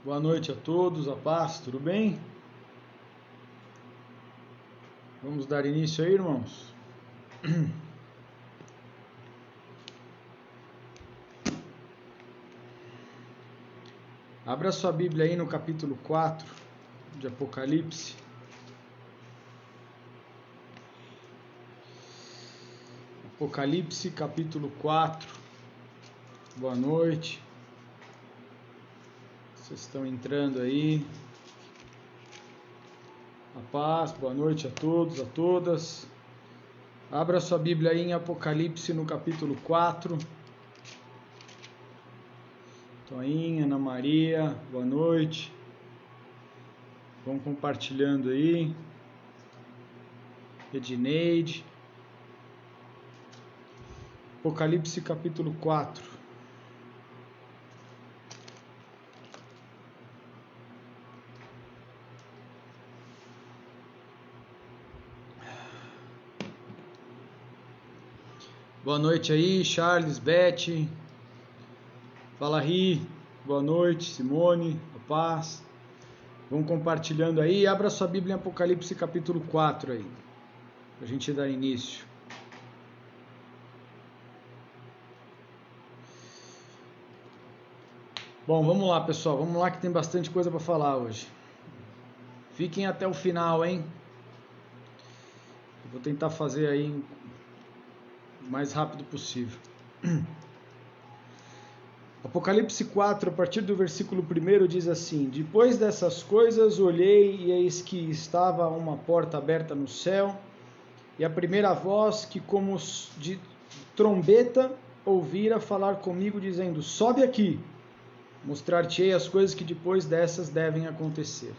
Boa noite a todos, a paz, tudo bem? Vamos dar início aí, irmãos? Abra sua Bíblia aí no capítulo 4 de Apocalipse. Apocalipse, capítulo 4. Boa noite. Vocês estão entrando aí. A paz, boa noite a todos, a todas. Abra sua Bíblia aí em Apocalipse, no capítulo 4. Toinha, Ana Maria, boa noite. Vão compartilhando aí. Edneide. Apocalipse, capítulo 4. Boa noite aí, Charles, Beth. Fala, Ri. Boa noite, Simone, a paz. Vão compartilhando aí. Abra sua Bíblia em Apocalipse capítulo 4 aí, pra gente dar início. Bom, vamos lá, pessoal. Vamos lá que tem bastante coisa para falar hoje. Fiquem até o final, hein? Eu vou tentar fazer aí o mais rápido possível. Apocalipse 4, a partir do versículo 1, diz assim: Depois dessas coisas olhei e eis que estava uma porta aberta no céu, e a primeira voz que como de trombeta ouvira falar comigo, dizendo: Sobe aqui, mostrar-te-ei as coisas que depois dessas devem acontecer.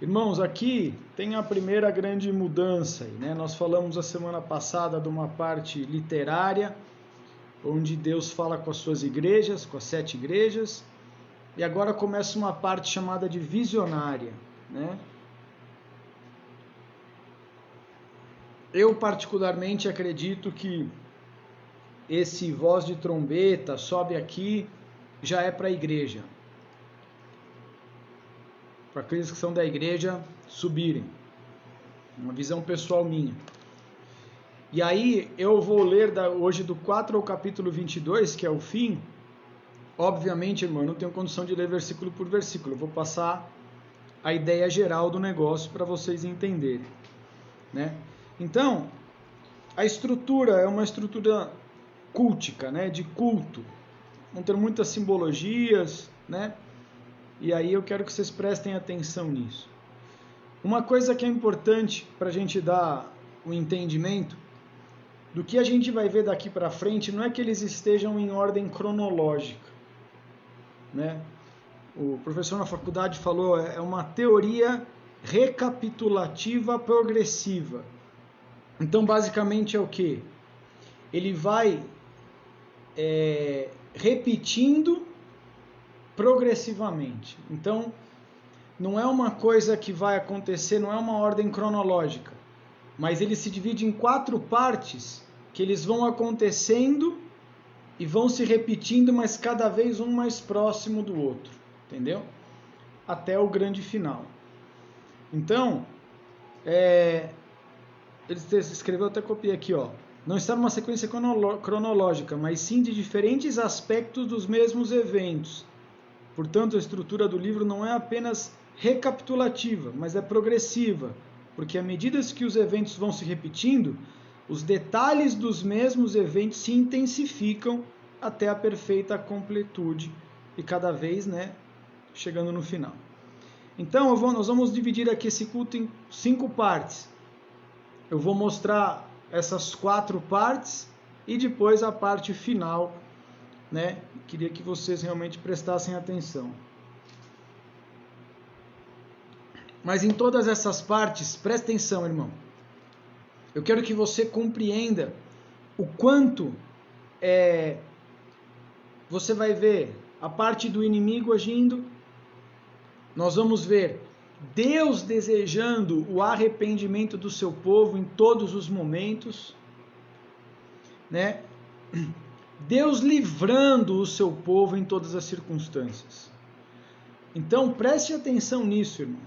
Irmãos, aqui tem a primeira grande mudança, né? Nós falamos a semana passada de uma parte literária, onde Deus fala com as suas igrejas, com as 7 igrejas, e agora começa uma parte chamada de visionária, né? Eu particularmente acredito que esse voz de trombeta, sobe aqui, já é para a igreja, para aqueles que são da igreja subirem, uma visão pessoal minha. E aí eu vou ler hoje do 4 ao capítulo 22, que é o fim. Obviamente, irmão, eu não tenho condição de ler versículo por versículo, eu vou passar a ideia geral do negócio para vocês entenderem, né? Então, a estrutura é uma estrutura cultica, né, de culto. Vão ter muitas simbologias, né? E aí eu quero que vocês prestem atenção nisso. Uma coisa que é importante para a gente dar o entendimento do que a gente vai ver daqui para frente, não é que eles estejam em ordem cronológica, né? O professor na faculdade falou, é uma teoria recapitulativa progressiva. Então, basicamente é o quê? Ele vai repetindo progressivamente. Então, não é uma coisa que vai acontecer, não é uma ordem cronológica, mas ele se divide em 4 partes que eles vão acontecendo e vão se repetindo, mas cada vez um mais próximo do outro, entendeu? Até o grande final. Então, ele escreveu, até copiei aqui, ó. Não está numa sequência cronológica, mas sim de diferentes aspectos dos mesmos eventos. Portanto, a estrutura do livro não é apenas recapitulativa, mas é progressiva, porque à medida que os eventos vão se repetindo, os detalhes dos mesmos eventos se intensificam até a perfeita completude e cada vez, né, chegando no final. Então, nós vamos dividir aqui esse culto em 5 partes. Eu vou mostrar essas 4 partes e depois a parte final, né? Queria que vocês realmente prestassem atenção. Mas em todas essas partes, presta atenção, irmão. Eu quero que você compreenda o quanto você vai ver a parte do inimigo agindo. Nós vamos ver Deus desejando o arrependimento do seu povo em todos os momentos, né? Deus livrando o seu povo em todas as circunstâncias. Então preste atenção nisso, irmão.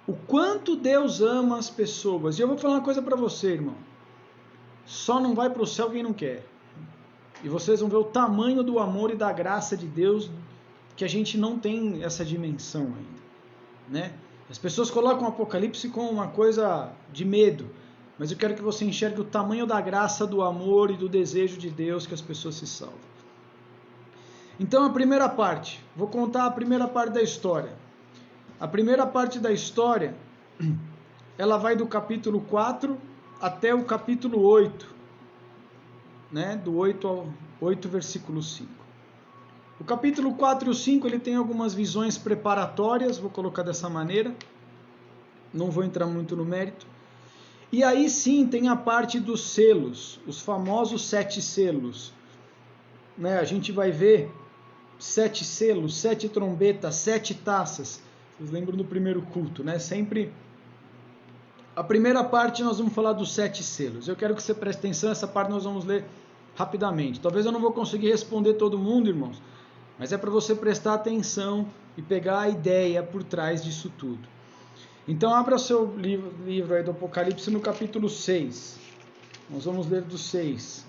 O quanto Deus ama as pessoas. E eu vou falar uma coisa para você, irmão. Só não vai para o céu quem não quer. E vocês vão ver o tamanho do amor e da graça de Deus, que a gente não tem essa dimensão ainda, né? As pessoas colocam o Apocalipse como uma coisa de medo, mas eu quero que você enxergue o tamanho da graça, do amor e do desejo de Deus que as pessoas se salvam. Então a primeira parte, vou contar a primeira parte da história. A primeira parte da história, ela vai do capítulo 4 até o capítulo 8, né? Do 8 versículo 5. O capítulo 4 e o 5, ele tem algumas visões preparatórias, vou colocar dessa maneira, não vou entrar muito no mérito. E aí sim tem a parte dos selos, os famosos 7 selos, né? A gente vai ver 7 selos, 7 trombetas, 7 taças. Vocês lembram do primeiro culto, né? Sempre a primeira parte nós vamos falar dos 7 selos. Eu quero que você preste atenção, essa parte nós vamos ler rapidamente. Talvez eu não vou conseguir responder todo mundo, irmãos, mas é para você prestar atenção e pegar a ideia por trás disso tudo. Então abra seu livro aí do Apocalipse no capítulo 6. Nós vamos ler do 6.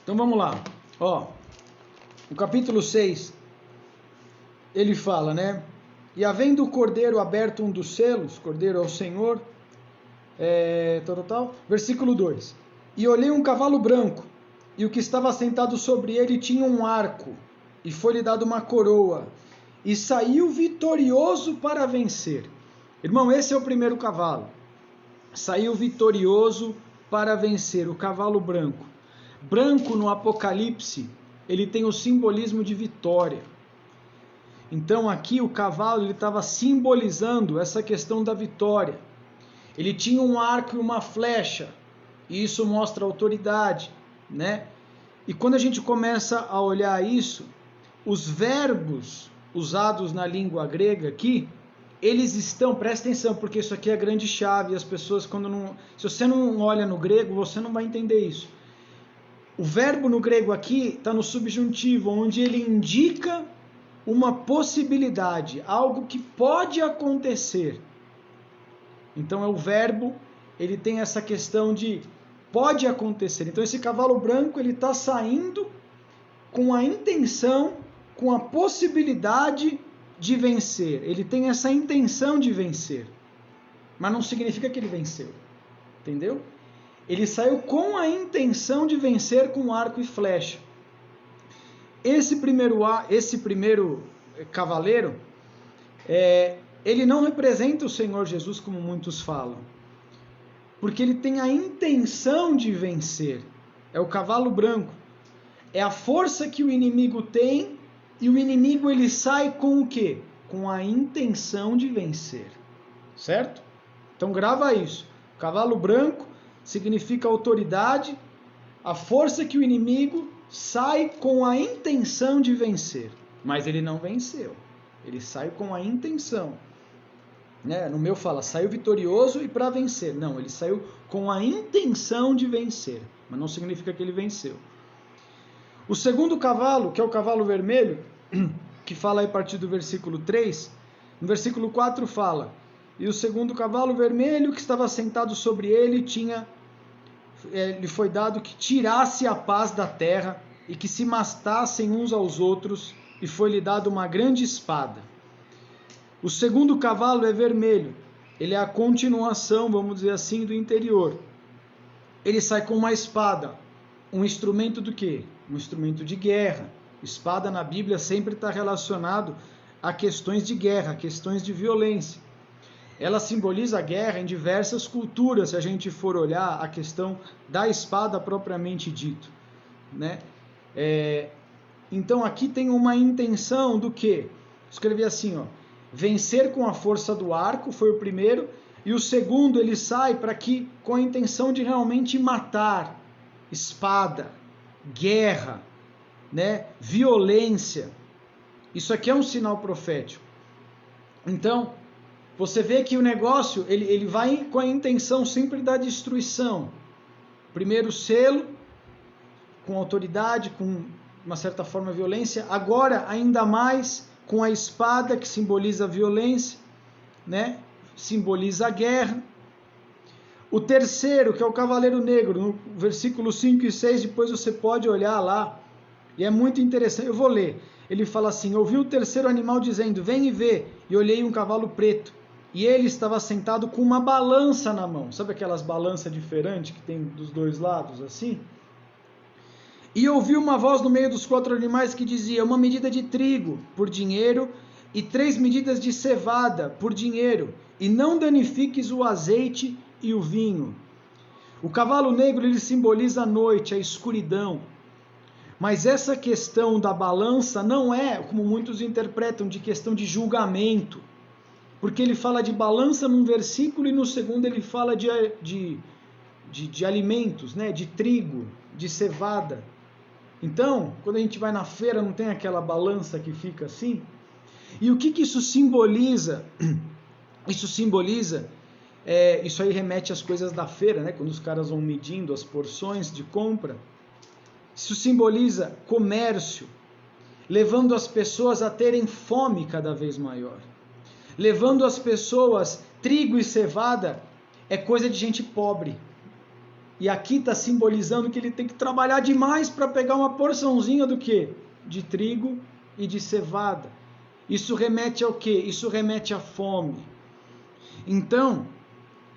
Então vamos lá. Ó, o capítulo 6, ele fala, né? E havendo o cordeiro aberto um dos selos, cordeiro é o Senhor, versículo 2. E olhei um cavalo branco, e o que estava sentado sobre ele tinha um arco, e foi-lhe dado uma coroa, e saiu vitorioso para vencer. Irmão, esse é o primeiro cavalo. Saiu vitorioso para vencer, o cavalo branco. Branco no Apocalipse, ele tem o simbolismo de vitória. Então aqui o cavalo estava simbolizando essa questão da vitória. Ele tinha um arco e uma flecha, e isso mostra autoridade, né? E quando a gente começa a olhar isso, os verbos usados na língua grega aqui, eles estão, presta atenção, porque isso aqui é a grande chave, as pessoas quando não, se você não olha no grego, você não vai entender isso. O verbo no grego aqui está no subjuntivo, onde ele indica uma possibilidade, algo que pode acontecer. Então é o verbo, ele tem essa questão de pode acontecer. Então esse cavalo branco, ele está saindo com a intenção, com a possibilidade de vencer. Ele tem essa intenção de vencer, mas não significa que ele venceu, entendeu? Ele saiu com a intenção de vencer com arco e flecha. Esse primeiro cavaleiro, ele não representa o Senhor Jesus como muitos falam, porque ele tem a intenção de vencer. É o cavalo branco. É a força que o inimigo tem, e o inimigo ele sai com o quê? Com a intenção de vencer. Certo? Então grava isso. Cavalo branco significa autoridade, a força que o inimigo sai com a intenção de vencer, mas ele não venceu, ele sai com a intenção, né? No meu fala, saiu vitorioso e para vencer, não, ele saiu com a intenção de vencer, mas não significa que ele venceu. O segundo cavalo, que é o cavalo vermelho, que fala aí a partir do versículo 3, no versículo 4 fala: e o segundo cavalo vermelho que estava sentado sobre ele lhe foi dado que tirasse a paz da terra e que se matassem uns aos outros, e foi-lhe dado uma grande espada. O segundo cavalo é vermelho, ele é a continuação, vamos dizer assim, do interior. Ele sai com uma espada, um instrumento do quê? Um instrumento de guerra. Espada na Bíblia sempre está relacionado a questões de guerra, questões de violência. Ela simboliza a guerra em diversas culturas, se a gente for olhar a questão da espada propriamente dito, né? Então aqui tem uma intenção do quê? Escrevi assim, ó, vencer com a força do arco, foi o primeiro, e o segundo ele sai para que com a intenção de realmente matar, espada, guerra, né? Violência. Isso aqui é um sinal profético. Então você vê que o negócio, ele vai com a intenção sempre da destruição. Primeiro selo, com autoridade, com uma certa forma, a violência. Agora, ainda mais com a espada, que simboliza a violência, né? Simboliza a guerra. O terceiro, que é o cavaleiro negro, no versículo 5 e 6, depois você pode olhar lá, e é muito interessante, eu vou ler. Ele fala assim: ouvi o terceiro animal dizendo, vem e vê, e olhei um cavalo preto, e ele estava sentado com uma balança na mão. Sabe aquelas balanças diferentes que tem dos dois lados, assim? E ouvi uma voz no meio dos 4 animais que dizia, uma medida de trigo por dinheiro, e 3 medidas de cevada por dinheiro, e não danifiques o azeite e o vinho. O cavalo negro, ele simboliza a noite, a escuridão. Mas essa questão da balança não é, como muitos interpretam, de questão de julgamento. Porque ele fala de balança num versículo e no segundo ele fala de alimentos, né? De trigo, de cevada. Então, quando a gente vai na feira, não tem aquela balança que fica assim? E o que isso simboliza? Isso simboliza... isso aí remete às coisas da feira, né? Quando os caras vão medindo as porções de compra. Isso simboliza comércio, levando as pessoas a terem fome cada vez maior. Levando as pessoas, trigo e cevada é coisa de gente pobre. E aqui está simbolizando que ele tem que trabalhar demais para pegar uma porçãozinha do quê? De trigo e de cevada. Isso remete ao quê? Isso remete à fome. Então,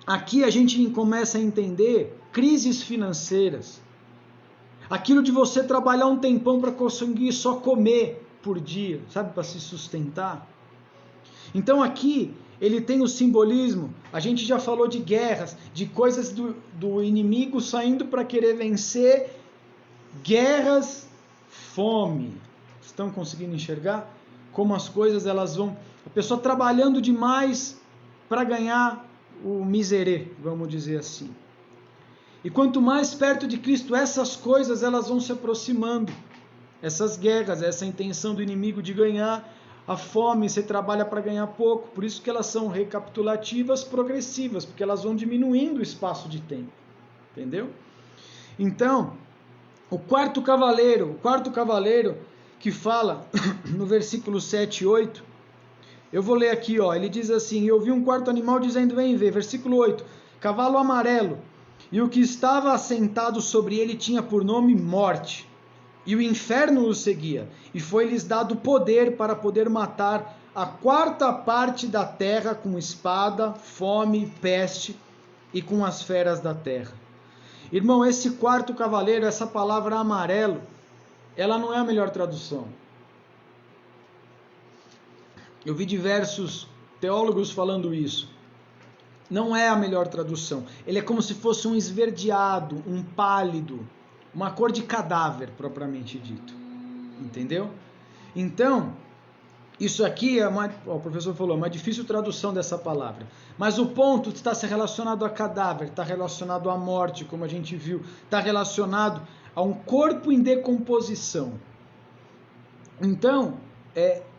aqui a gente começa a entender crises financeiras. Aquilo de você trabalhar um tempão para conseguir só comer por dia, sabe, para se sustentar. Então aqui ele tem o simbolismo, a gente já falou de guerras, de coisas do inimigo saindo para querer vencer, guerras, fome. Estão conseguindo enxergar como as coisas elas vão... A pessoa trabalhando demais para ganhar o miserê, vamos dizer assim. E quanto mais perto de Cristo, essas coisas elas vão se aproximando. Essas guerras, essa intenção do inimigo de ganhar, a fome, você trabalha para ganhar pouco. Por isso que elas são recapitulativas, progressivas, porque elas vão diminuindo o espaço de tempo. Entendeu? Então, o quarto cavaleiro que fala no versículo 7 e 8, eu vou ler aqui, ó, ele diz assim, eu vi um quarto animal dizendo, vem ver, versículo 8, cavalo amarelo, e o que estava assentado sobre ele tinha por nome morte, e o inferno o seguia, e foi-lhes dado poder para poder matar a 4ª da terra com espada, fome, peste e com as feras da terra. Irmão, esse quarto cavaleiro, essa palavra amarelo, ela não é a melhor tradução. Eu vi diversos teólogos falando isso. Não é a melhor tradução. Ele é como se fosse um esverdeado, um pálido, uma cor de cadáver, propriamente dito. Entendeu? Então, isso aqui é o professor falou, uma difícil tradução dessa palavra. Mas o ponto está relacionado a cadáver, está relacionado à morte, como a gente viu, está relacionado a um corpo em decomposição. Então,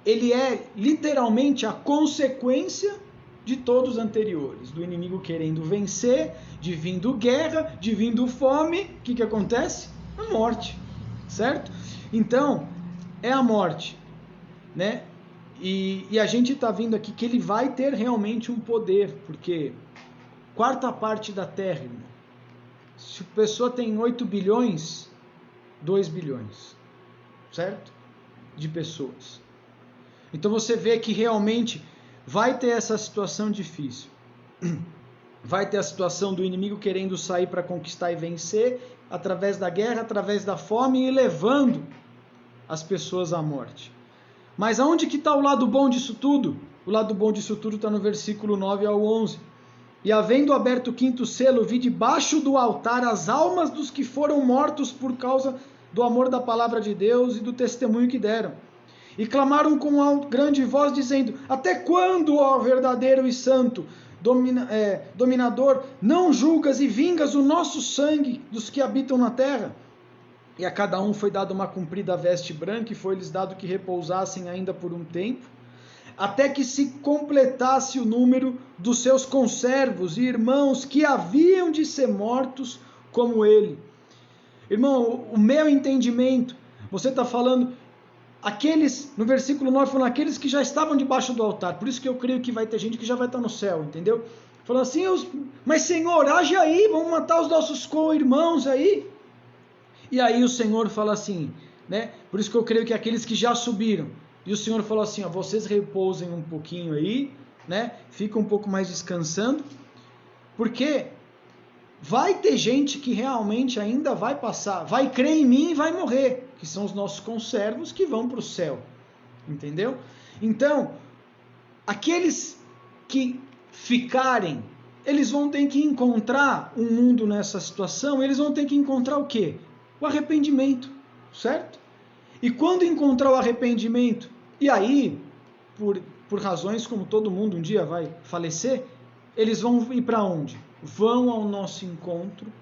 ele é literalmente a consequência de todos os anteriores, do inimigo querendo vencer, de vindo guerra, de vindo fome, o que acontece? A morte, certo? Então, é a morte, né? E a gente está vendo aqui que ele vai ter realmente um poder, porque 4ª da terra, irmão, se a pessoa tem 8 bilhões, 2 bilhões, certo? De pessoas. Então você vê que realmente vai ter essa situação difícil. Vai ter a situação do inimigo querendo sair para conquistar e vencer, através da guerra, através da fome e levando as pessoas à morte. Mas aonde que está o lado bom disso tudo? O lado bom disso tudo está no versículo 9 ao 11. E havendo aberto o 5º selo, vi debaixo do altar as almas dos que foram mortos por causa do amor da palavra de Deus e do testemunho que deram. E clamaram com grande voz, dizendo, até quando, ó verdadeiro e santo, dominador, não julgas e vingas o nosso sangue dos que habitam na terra? E a cada um foi dada uma comprida veste branca, e foi-lhes dado que repousassem ainda por um tempo, até que se completasse o número dos seus conservos e irmãos que haviam de ser mortos como ele. Irmão, o meu entendimento, Você está falando, aqueles, no versículo 9, falando aqueles que já estavam debaixo do altar. Por isso que eu creio que vai ter gente que já vai estar no céu, entendeu? Falando assim, mas Senhor, age aí, vamos matar os nossos co-irmãos aí. E aí o Senhor fala assim, né? Por isso que eu creio que aqueles que já subiram. E o Senhor falou assim, ó, vocês repousem um pouquinho aí, né? Fica um pouco mais descansando. Porque vai ter gente que realmente ainda vai passar, vai crer em mim e vai morrer, que são os nossos conservos que vão para o céu, entendeu? Então, aqueles que ficarem, eles vão ter que encontrar um mundo nessa situação, eles vão ter que encontrar o quê? O arrependimento, certo? E quando encontrar o arrependimento, e aí, por razões como todo mundo um dia vai falecer, eles vão ir para onde? Vão ao nosso encontro,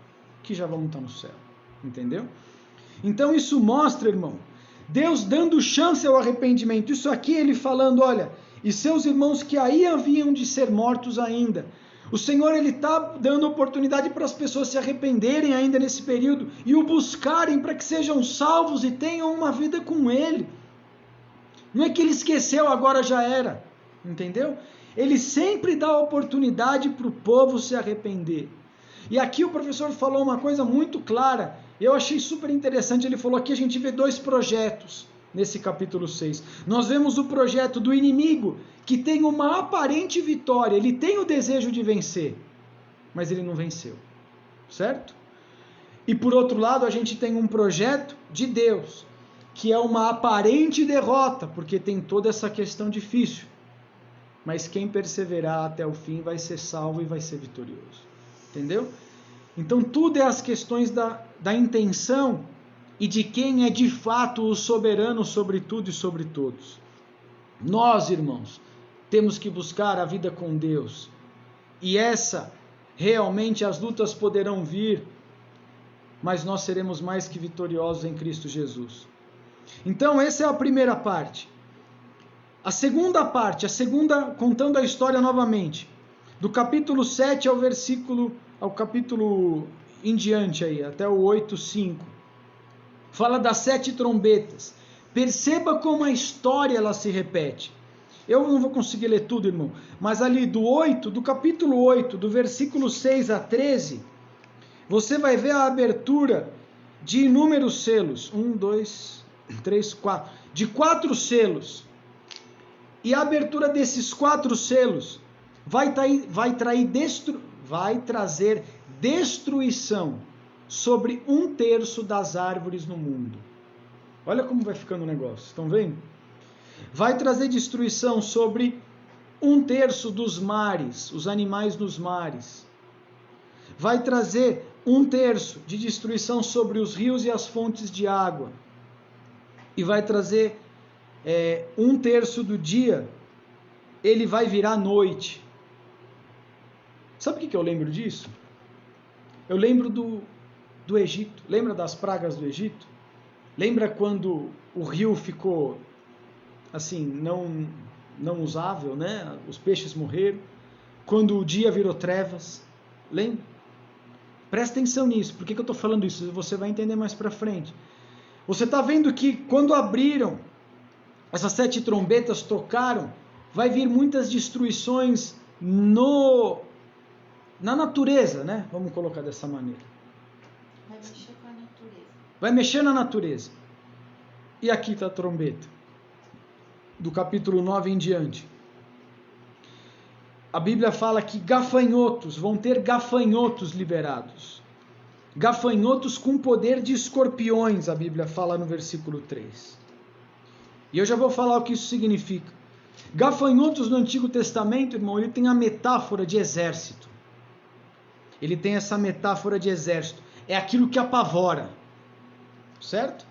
que já vamos estar no céu, entendeu? Então isso mostra, irmão, Deus dando chance ao arrependimento. Isso aqui ele falando, olha, e seus irmãos que aí haviam de ser mortos ainda. O Senhor ele está dando oportunidade para as pessoas se arrependerem ainda nesse período e o buscarem para que sejam salvos e tenham uma vida com Ele. Não é que ele esqueceu, agora já era, entendeu? Ele sempre dá oportunidade para o povo se arrepender. E aqui o professor falou uma coisa muito clara, eu achei super interessante, ele falou aqui a gente vê dois projetos nesse capítulo 6. Nós vemos o projeto do inimigo, que tem uma aparente vitória, ele tem o desejo de vencer, mas ele não venceu, certo? E por outro lado a gente tem um projeto de Deus, que é uma aparente derrota, porque tem toda essa questão difícil. Mas quem perseverar até o fim vai ser salvo e vai ser vitorioso. Entendeu? Então tudo é as questões da intenção e de quem é de fato o soberano sobre tudo e sobre todos. Nós, irmãos, temos que buscar a vida com Deus. E realmente as lutas poderão vir, mas nós seremos mais que vitoriosos em Cristo Jesus. Então essa é a primeira parte. A segunda parte, contando a história novamente, do capítulo 7 ao capítulo em diante aí, até o 8:5, fala das 7 trombetas. Perceba como a história ela se repete. Eu não vou conseguir ler tudo, irmão, mas ali do capítulo 8, do versículo 6 a 13, você vai ver a abertura de inúmeros selos, 1, 2, 3, 4, de 4 selos. E a abertura desses 4 selos vai trazer destruição sobre 1/3 das árvores no mundo. Olha como vai ficando o negócio, estão vendo? Vai trazer destruição sobre 1/3 dos mares, os animais nos mares. Vai trazer 1/3 de destruição sobre os rios e as fontes de água. E vai trazer 1/3 do dia, ele vai virar noite. Sabe o que eu lembro disso? Eu lembro do Egito. Lembra das pragas do Egito? Lembra quando o rio ficou assim, não usável, né? Os peixes morreram. Quando o dia virou trevas. Lembra? Presta atenção nisso. Por que eu estou falando isso? Você vai entender mais para frente. Você está vendo que quando abriram, essas 7 trombetas tocaram, vai vir muitas destruições na natureza, né? Vamos colocar dessa maneira. Vai mexer com a natureza. Vai mexer na natureza. E aqui está a trombeta. Do capítulo 9 em diante. A Bíblia fala que vão ter gafanhotos liberados. Gafanhotos com poder de escorpiões, a Bíblia fala no versículo 3. E eu já vou falar o que isso significa. Gafanhotos no Antigo Testamento, irmão, ele tem a metáfora de exército. Ele tem essa metáfora de exército. É aquilo que apavora. Certo?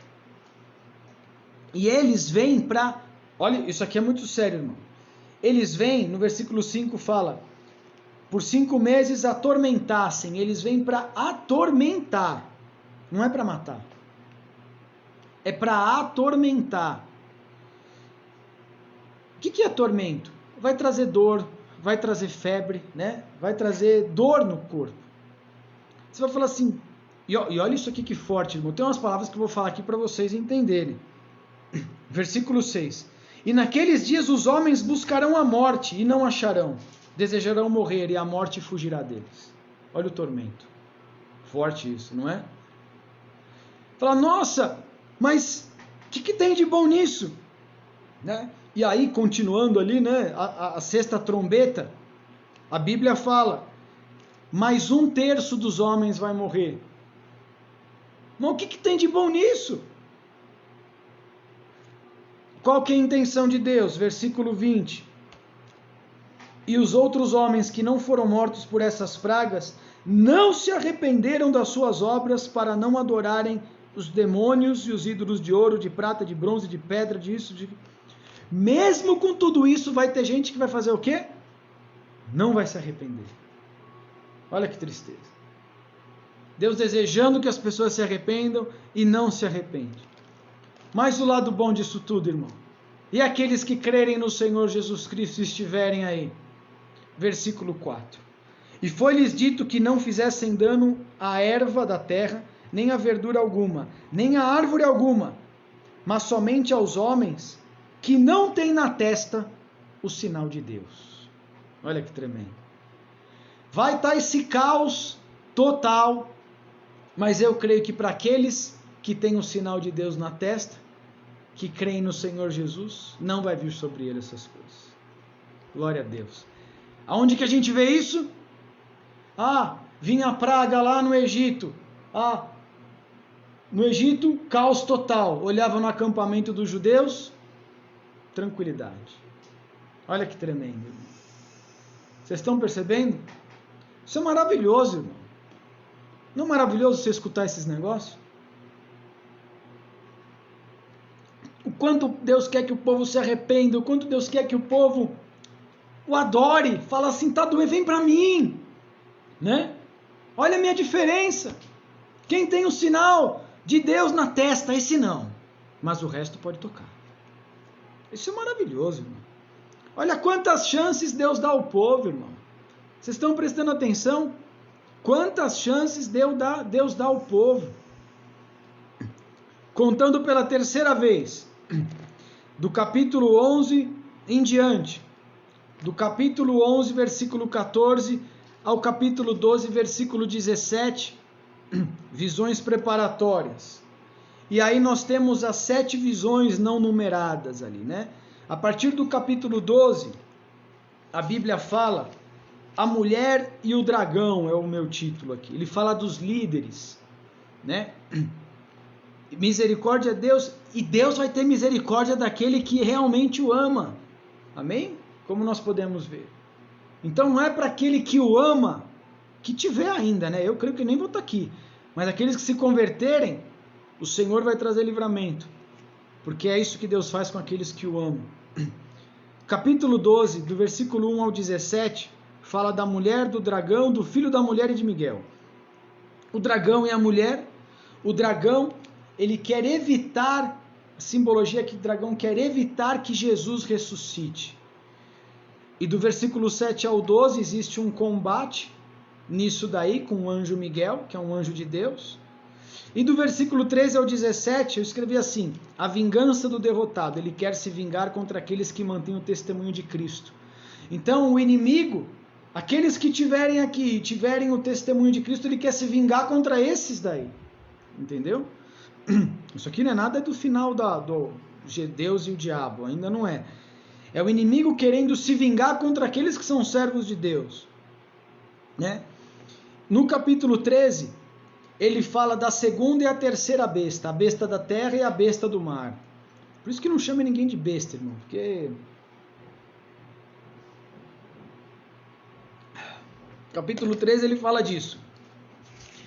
E eles vêm para... Olha, isso aqui é muito sério, irmão. Eles vêm, no versículo 5 fala, por 5 meses atormentassem. Eles vêm para atormentar. Não é para matar. É para atormentar. O que é tormento? Vai trazer dor, vai trazer febre, né? Vai trazer dor no corpo. Você vai falar assim, E olha isso aqui que forte, irmão. Tem umas palavras que eu vou falar aqui para vocês entenderem. Versículo 6. E naqueles dias os homens buscarão a morte e não acharão. Desejarão morrer e a morte fugirá deles. Olha o tormento. Forte isso, não é? Fala, nossa, mas o que tem de bom nisso? Né? E aí, continuando ali, né, a sexta trombeta, a Bíblia fala, mais 1/3 dos homens vai morrer. Mas o que tem de bom nisso? Qual que é a intenção de Deus? Versículo 20. E os outros homens que não foram mortos por essas pragas, não se arrependeram das suas obras para não adorarem os demônios e os ídolos de ouro, de prata, de bronze, de pedra, disso. Mesmo com tudo isso, vai ter gente que vai fazer o quê? Não vai se arrepender. Olha que tristeza. Deus desejando que as pessoas se arrependam e não se arrependem. Mas o lado bom disso tudo, irmão. E aqueles que crerem no Senhor Jesus Cristo estiverem aí. Versículo 4. E foi-lhes dito que não fizessem dano à erva da terra, nem à verdura alguma, nem à árvore alguma, mas somente aos homens que não têm na testa o sinal de Deus. Olha que tremendo. Vai estar esse caos total, mas eu creio que para aqueles que têm o sinal de Deus na testa, que creem no Senhor Jesus, não vai vir sobre ele essas coisas. Glória a Deus. Aonde que a gente vê isso? Vinha a praga lá no Egito. No Egito, caos total. Olhava no acampamento dos judeus, tranquilidade. Olha que tremendo, irmão. Vocês estão percebendo? Isso é maravilhoso, irmão. Não é maravilhoso você escutar esses negócios? O quanto Deus quer que o povo se arrependa, o quanto Deus quer que o povo o adore, fala assim, tá doendo, vem para mim, né? Olha a minha diferença. Quem tem o sinal de Deus na testa, esse não, mas o resto pode tocar. Isso é maravilhoso, irmão. Olha quantas chances Deus dá ao povo, irmão. Vocês estão prestando atenção? Quantas chances Deus dá ao povo? Contando pela terceira vez, do capítulo 11 em diante, do capítulo 11, versículo 14, ao capítulo 12, versículo 17, visões preparatórias. E aí nós temos as 7 visões não numeradas ali, né? A partir do capítulo 12, a Bíblia fala, a mulher e o dragão é o meu título aqui. Ele fala dos líderes, né? Misericórdia a Deus, e Deus vai ter misericórdia daquele que realmente o ama. Amém? Como nós podemos ver. Então não é para aquele que o ama, que tiver ainda, né? Eu creio que nem vou estar aqui. Mas aqueles que se converterem, o Senhor vai trazer livramento. Porque é isso que Deus faz com aqueles que o amam. Capítulo 12, do versículo 1 ao 17, fala da mulher, do dragão, do filho da mulher e de Miguel. O dragão e a mulher. O dragão, ele quer evitar, a simbologia que o dragão quer evitar que Jesus ressuscite. E do versículo 7 ao 12 existe um combate nisso daí com o anjo Miguel, que é um anjo de Deus. E do versículo 13 ao 17 eu escrevi assim, a vingança do derrotado, ele quer se vingar contra aqueles que mantêm o testemunho de Cristo. Então o inimigo, aqueles que tiverem aqui, tiverem o testemunho de Cristo, ele quer se vingar contra esses daí. Entendeu? Isso aqui não é nada do final do Deus e o diabo, ainda não é. É o inimigo querendo se vingar contra aqueles que são servos de Deus. Né? No capítulo 13, ele fala da segunda e a terceira besta, a besta da terra e a besta do mar. Por isso que não chama ninguém de besta, irmão, porque... Capítulo 13 ele fala disso,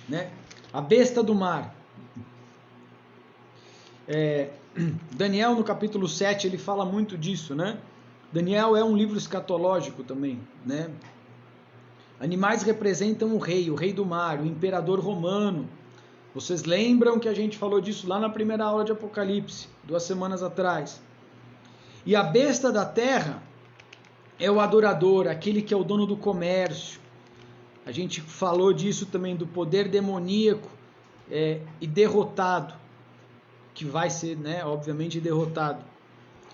né? A besta do mar. Daniel no capítulo 7 ele fala muito disso, né? Daniel é um livro escatológico também, né? Animais representam o rei do mar, o imperador romano. Vocês lembram que a gente falou disso lá na primeira aula de Apocalipse, 2 semanas atrás. E a besta da terra é o adorador, aquele que é o dono do comércio. A gente falou disso também, do poder demoníaco e derrotado, que vai ser, né, obviamente derrotado.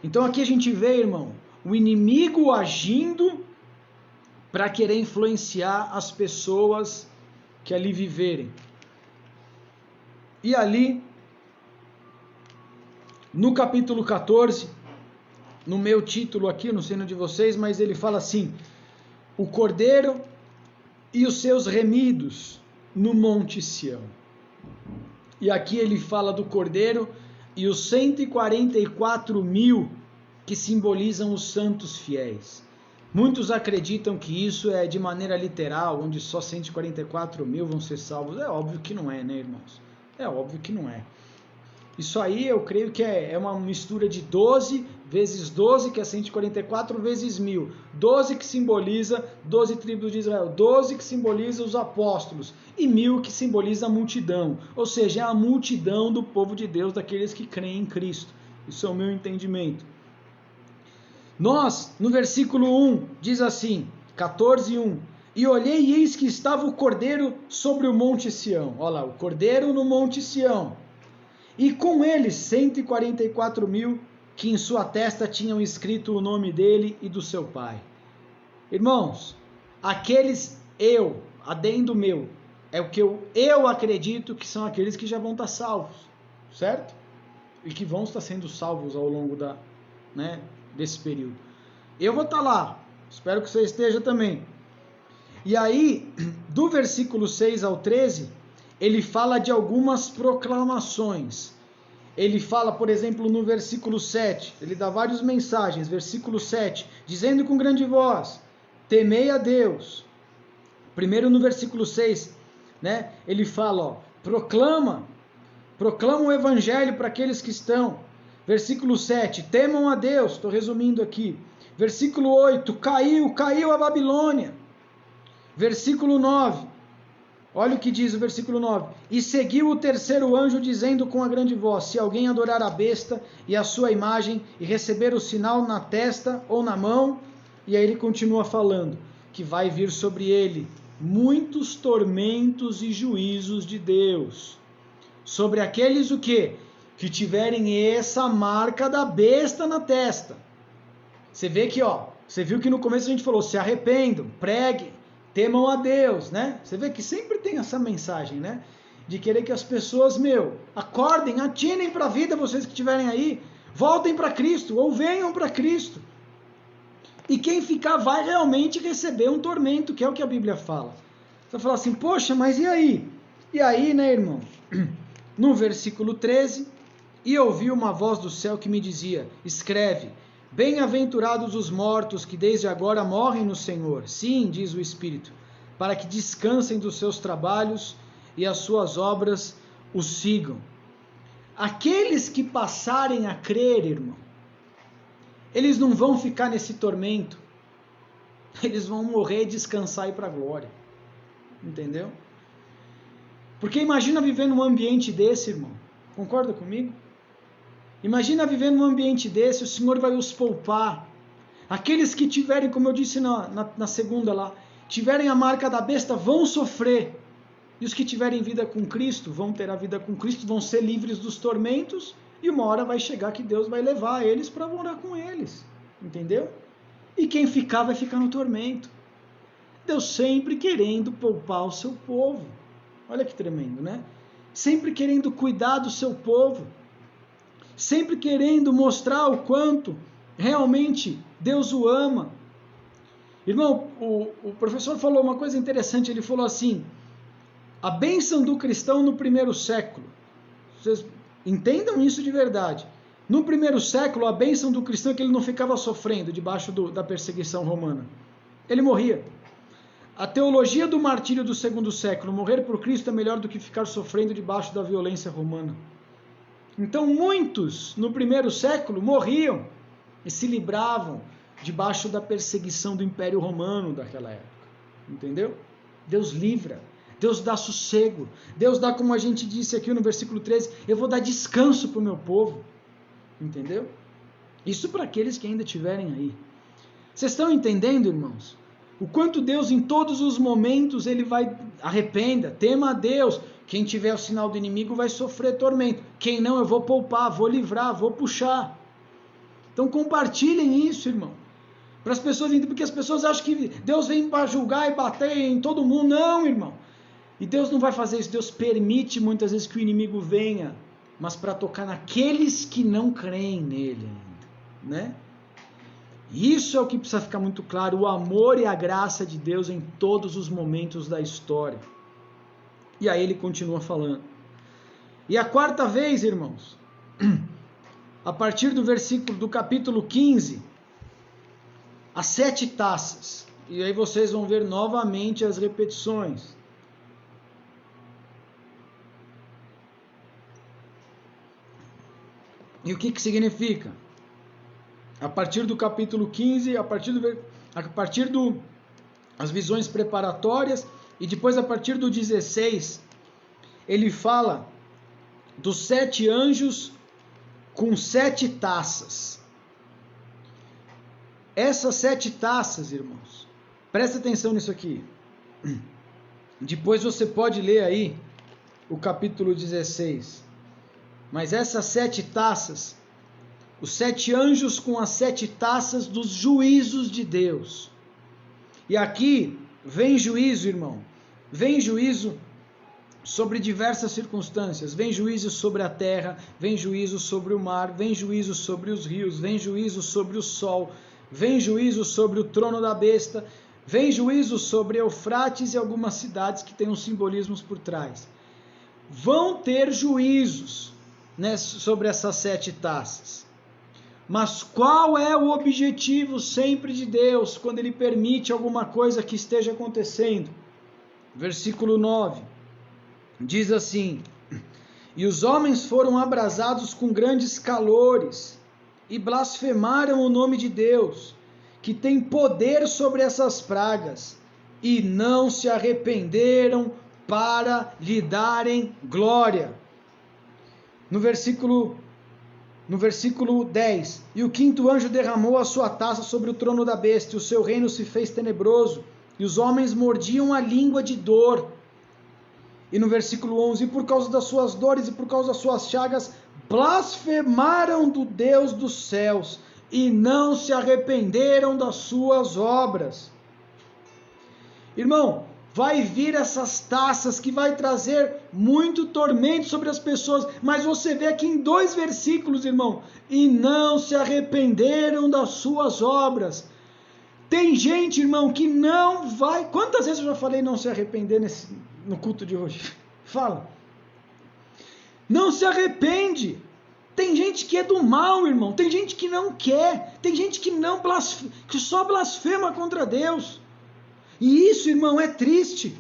Então aqui a gente vê, irmão, o inimigo agindo para querer influenciar as pessoas que ali viverem. E ali, no capítulo 14, no meu título aqui, no sino de vocês, mas ele fala assim: o cordeiro e os seus remidos no Monte Sião. E aqui ele fala do cordeiro e os 144.000 que simbolizam os santos fiéis. Muitos acreditam que isso é de maneira literal, onde só 144.000 vão ser salvos. É óbvio que não é, né, irmãos? É óbvio que não é. Isso aí eu creio que é uma mistura de 12 vezes 12, que é 144 vezes 1.000. 12 que simboliza 12 tribos de Israel. 12 que simboliza os apóstolos. E 1.000 que simboliza a multidão. Ou seja, é a multidão do povo de Deus, daqueles que creem em Cristo. Isso é o meu entendimento. Nós, no versículo 1, diz assim, 14:1, e olhei e eis que estava o cordeiro sobre o monte Sião. Olha lá, o cordeiro no monte Sião. E com ele 144.000 que em sua testa tinham escrito o nome dele e do seu pai. Irmãos, aqueles adendo meu, é o que eu acredito que são aqueles que já vão estar salvos, certo? E que vão estar sendo salvos ao longo desse período. Eu vou estar lá, espero que você esteja também. E aí, do versículo 6 ao 13, ele fala de algumas proclamações. Ele fala, por exemplo, no versículo 7, ele dá várias mensagens. Versículo 7, dizendo com grande voz, temei a Deus. Primeiro no versículo 6, né, ele fala, proclama o evangelho para aqueles que estão. Versículo 7, temam a Deus, estou resumindo aqui. Versículo 8, caiu a Babilônia. Versículo 9, olha o que diz o versículo 9. E seguiu o terceiro anjo dizendo com a grande voz, se alguém adorar a besta e a sua imagem e receber o sinal na testa ou na mão, e aí ele continua falando, que vai vir sobre ele muitos tormentos e juízos de Deus. Sobre aqueles o quê? Que tiverem essa marca da besta na testa. Você vê que, você viu que no começo a gente falou, se arrependam, preguem, temam a Deus, né? Você vê que sempre tem essa mensagem, né? De querer que as pessoas, acordem, atinem para a vida, vocês que estiverem aí, voltem para Cristo, ou venham para Cristo. E quem ficar vai realmente receber um tormento, que é o que a Bíblia fala. Você vai falar assim, poxa, mas e aí? E aí, né, irmão? No versículo 13, e ouvi uma voz do céu que me dizia, escreve, bem-aventurados os mortos que desde agora morrem no Senhor. Sim, diz o Espírito, para que descansem dos seus trabalhos e as suas obras os sigam. Aqueles que passarem a crer, irmão, eles não vão ficar nesse tormento. Eles vão morrer, descansar e ir para a glória. Entendeu? Porque imagina viver num ambiente desse, irmão. Concorda comigo? Imagina viver num ambiente desse, o Senhor vai os poupar. Aqueles que tiverem, como eu disse na segunda lá, tiverem a marca da besta, vão sofrer. E os que tiverem vida com Cristo, vão ter a vida com Cristo, vão ser livres dos tormentos, e uma hora vai chegar que Deus vai levar eles para morar com eles. Entendeu? E quem ficar, vai ficar no tormento. Deus sempre querendo poupar o seu povo. Olha que tremendo, né? Sempre querendo cuidar do seu povo. Sempre querendo mostrar o quanto realmente Deus o ama. Irmão, o professor falou uma coisa interessante, ele falou assim, a bênção do cristão no primeiro século, vocês entendam isso de verdade, no primeiro século a bênção do cristão é que ele não ficava sofrendo debaixo da perseguição romana, ele morria. A teologia do martírio do segundo século, morrer por Cristo é melhor do que ficar sofrendo debaixo da violência romana. Então muitos no primeiro século morriam e se livravam debaixo da perseguição do Império Romano daquela época. Entendeu? Deus livra, Deus dá sossego, Deus dá, como a gente disse aqui no versículo 13, eu vou dar descanso para o meu povo. Entendeu? Isso para aqueles que ainda estiverem aí. Vocês estão entendendo, irmãos? O quanto Deus em todos os momentos ele vai, arrependa, tema a Deus, Quem tiver o sinal do inimigo vai sofrer tormento. Quem não, eu vou poupar, vou livrar, vou puxar. Então compartilhem isso, irmão. Para as pessoas entenderem, porque as pessoas acham que Deus vem para julgar e bater em todo mundo. Não, irmão. E Deus não vai fazer isso. Deus permite muitas vezes que o inimigo venha, mas para tocar naqueles que não creem nele ainda, né? Isso é o que precisa ficar muito claro, o amor e a graça de Deus em todos os momentos da história. E aí ele continua falando. E a quarta vez, irmãos, a partir do versículo do capítulo 15, as 7 taças. E aí vocês vão ver novamente as repetições. E o que significa? A partir do capítulo 15, a partir as visões preparatórias, e depois a partir do 16, ele fala dos 7 anjos com 7 taças. Essas 7 taças, irmãos, presta atenção nisso aqui. Depois você pode ler aí o capítulo 16. Mas essas 7 taças, os 7 anjos com as 7 taças dos juízos de Deus. E aqui vem juízo, irmão. Vem juízo sobre diversas circunstâncias. Vem juízo sobre a terra, vem juízo sobre o mar, vem juízo sobre os rios, vem juízo sobre o sol, vem juízo sobre o trono da besta, vem juízo sobre Eufrates e algumas cidades que têm uns simbolismos por trás. Vão ter juízos, né, sobre essas 7 taças. Mas qual é o objetivo sempre de Deus quando Ele permite alguma coisa que esteja acontecendo? Versículo 9 diz assim: e os homens foram abrasados com grandes calores e blasfemaram o nome de Deus, que tem poder sobre essas pragas, e não se arrependeram para lhe darem glória. No versículo 10, e o 5º anjo derramou a sua taça sobre o trono da besta, e o seu reino se fez tenebroso, e os homens mordiam a língua de dor. E no versículo 11, e por causa das suas dores e por causa das suas chagas, blasfemaram do Deus dos céus, e não se arrependeram das suas obras. Irmão, vai vir essas taças que vai trazer muito tormento sobre as pessoas, mas você vê aqui em 2 versículos, irmão, e não se arrependeram das suas obras. Tem gente, irmão, que não vai... Quantas vezes eu já falei não se arrepender no culto de hoje? Fala. Não se arrepende. Tem gente que é do mal, irmão. Tem gente que não quer. Tem gente que só blasfema contra Deus. E isso, irmão, é triste.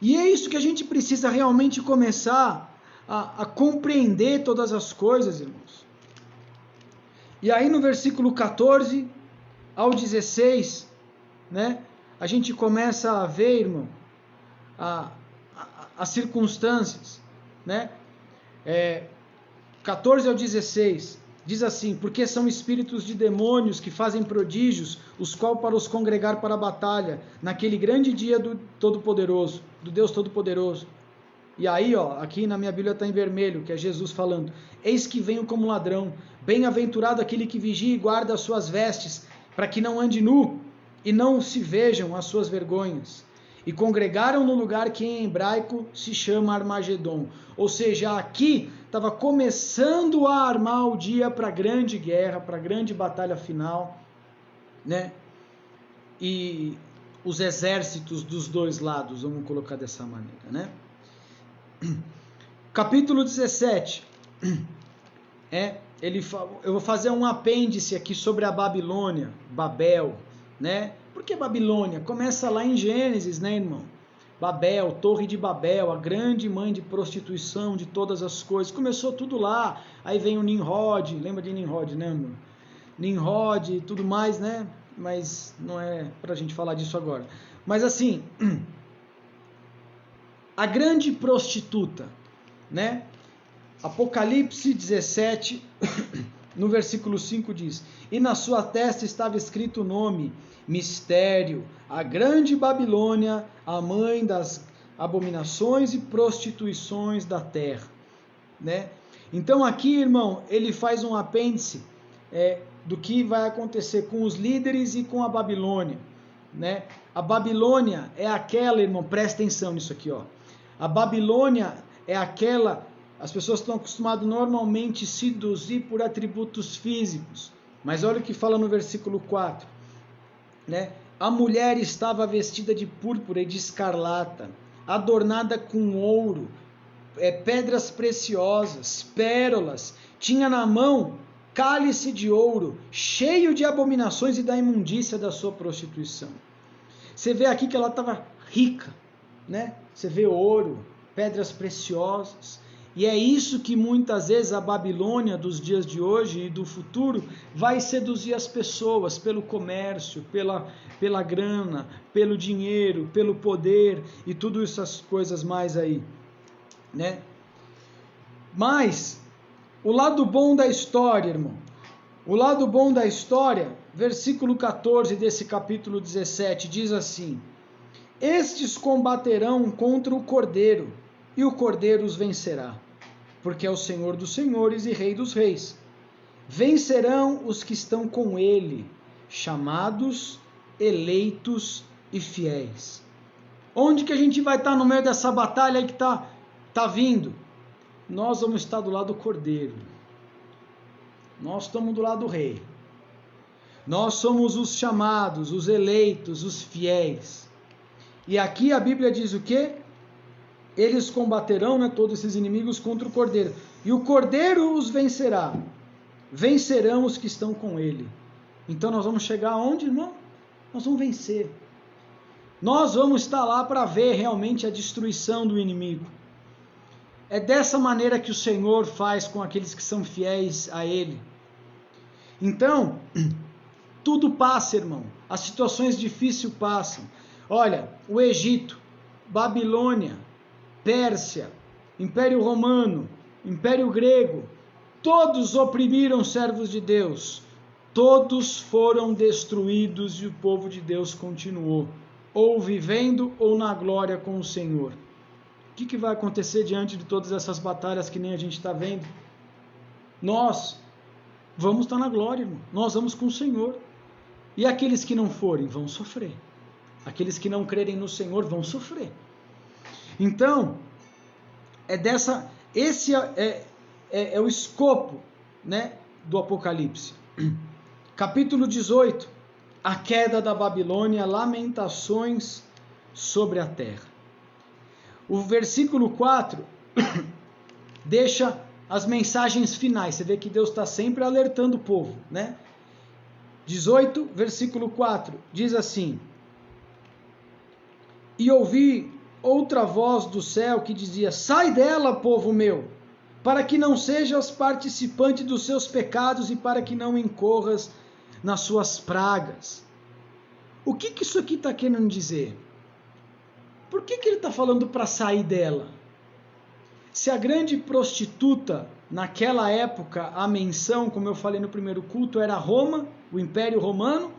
E é isso que a gente precisa realmente começar a compreender todas as coisas, irmãos. E aí no versículo 14 ao 16, né, a gente começa a ver, irmão, as circunstâncias, né? 14 ao 16, diz assim: porque são espíritos de demônios que fazem prodígios, os qual para os congregar para a batalha, naquele grande dia do Todo-Poderoso, do Deus Todo-Poderoso. E aí, aqui na minha Bíblia está em vermelho, que é Jesus falando: eis que venho como ladrão, bem-aventurado aquele que vigia e guarda as suas vestes, para que não ande nu, e não se vejam as suas vergonhas. E congregaram no lugar que em hebraico se chama Armagedon. Ou seja, aqui estava começando a armar o dia para a grande guerra, para a grande batalha final, né? E os exércitos dos dois lados, vamos colocar dessa maneira, né? Capítulo 17. Eu vou fazer um apêndice aqui sobre a Babilônia, Babel, né? Por que Babilônia? Começa lá em Gênesis, né, irmão? Babel, Torre de Babel, a grande mãe de prostituição de todas as coisas. Começou tudo lá. Aí vem o Nimrod, lembra de Nimrod, né, irmão? Nimrod e tudo mais, né? Mas não é pra gente falar disso agora. Mas assim, a grande prostituta, né? Apocalipse 17, no versículo 5 diz: e na sua testa estava escrito o nome, mistério, a grande Babilônia, a abominações e prostituições da terra, né? Então aqui, irmão, ele faz um apêndice do que vai acontecer com os líderes e com a Babilônia, né? A Babilônia é aquela, irmão, presta atenção nisso aqui, ó. A Babilônia é aquela, as pessoas estão acostumadas normalmente a seduzir por atributos físicos, mas olha o que fala no versículo 4, né? A mulher estava vestida de púrpura e de escarlata, adornada com ouro, pedras preciosas, pérolas, tinha na mão cálice de ouro, cheio de abominações e da imundícia da sua prostituição. Você vê aqui que ela estava rica, né? Você vê ouro, pedras preciosas, e é isso que muitas vezes a Babilônia dos dias de hoje e do futuro vai seduzir as pessoas pelo comércio, pela grana, pelo dinheiro, pelo poder e tudo essas coisas mais aí, né? Mas o lado bom da história, irmão, o lado bom da história, versículo 14 desse capítulo 17 diz assim: estes combaterão contra o Cordeiro, e o Cordeiro os vencerá, porque é o Senhor dos senhores e Rei dos reis. Vencerão os que estão com ele, chamados, eleitos e fiéis. Onde que a gente vai estar no meio dessa batalha aí que tá vindo? Nós vamos estar do lado do Cordeiro. Nós estamos do lado do Rei. Nós somos os chamados, os eleitos, os fiéis. E aqui a Bíblia diz o quê? Eles combaterão, né, todos esses inimigos contra o Cordeiro. E o Cordeiro os vencerá. Vencerão os que estão com ele. Então nós vamos chegar aonde, irmão? Nós vamos vencer. Nós vamos estar lá para ver realmente a destruição do inimigo. É dessa maneira que o Senhor faz com aqueles que são fiéis a Ele. Então, tudo passa, irmão. As situações difíceis passam. Olha, o Egito, Babilônia, Pérsia, Império Romano, Império Grego, todos oprimiram servos de Deus. Todos foram destruídos e o povo de Deus continuou, ou vivendo ou na glória com o Senhor. O que vai acontecer diante de todas essas batalhas que nem a gente está vendo? Nós vamos estar na glória, irmão. Nós vamos com o Senhor. E aqueles que não forem vão sofrer. Aqueles que não crerem no Senhor vão sofrer. Então, esse é o escopo, né, do Apocalipse. Capítulo 18, a queda da Babilônia, lamentações sobre a terra. O versículo 4 deixa as mensagens finais. Você vê que Deus está sempre alertando o povo, né? 18, versículo 4, diz assim: e ouvi outra voz do céu que dizia: sai dela, povo meu, para que não sejas participante dos seus pecados e para que não incorras nas suas pragas. O que isso aqui está querendo dizer? Por que ele está falando para sair dela? Se a grande prostituta, naquela época, a menção, como eu falei no primeiro culto, era Roma, o Império Romano,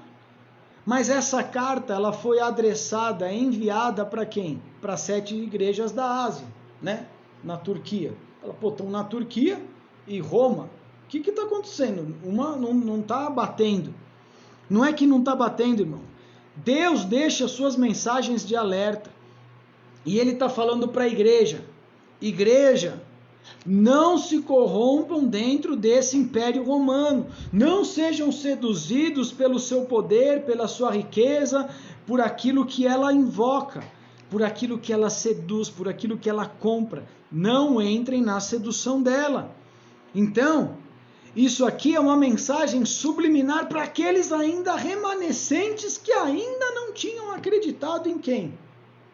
mas essa carta ela foi adressada, enviada para quem? Para 7 igrejas da Ásia, né? Na Turquia. Ela, estão na Turquia e Roma. O que está acontecendo? Uma não está batendo. Não é que não está batendo, irmão. Deus deixa suas mensagens de alerta. E ele está falando para a igreja: igreja, não se corrompam dentro desse Império Romano, não sejam seduzidos pelo seu poder, pela sua riqueza, por aquilo que ela invoca, por aquilo que ela seduz, por aquilo que ela compra. Não entrem na sedução dela. Então, isso aqui é uma mensagem subliminar para aqueles ainda remanescentes que ainda não tinham acreditado em quem?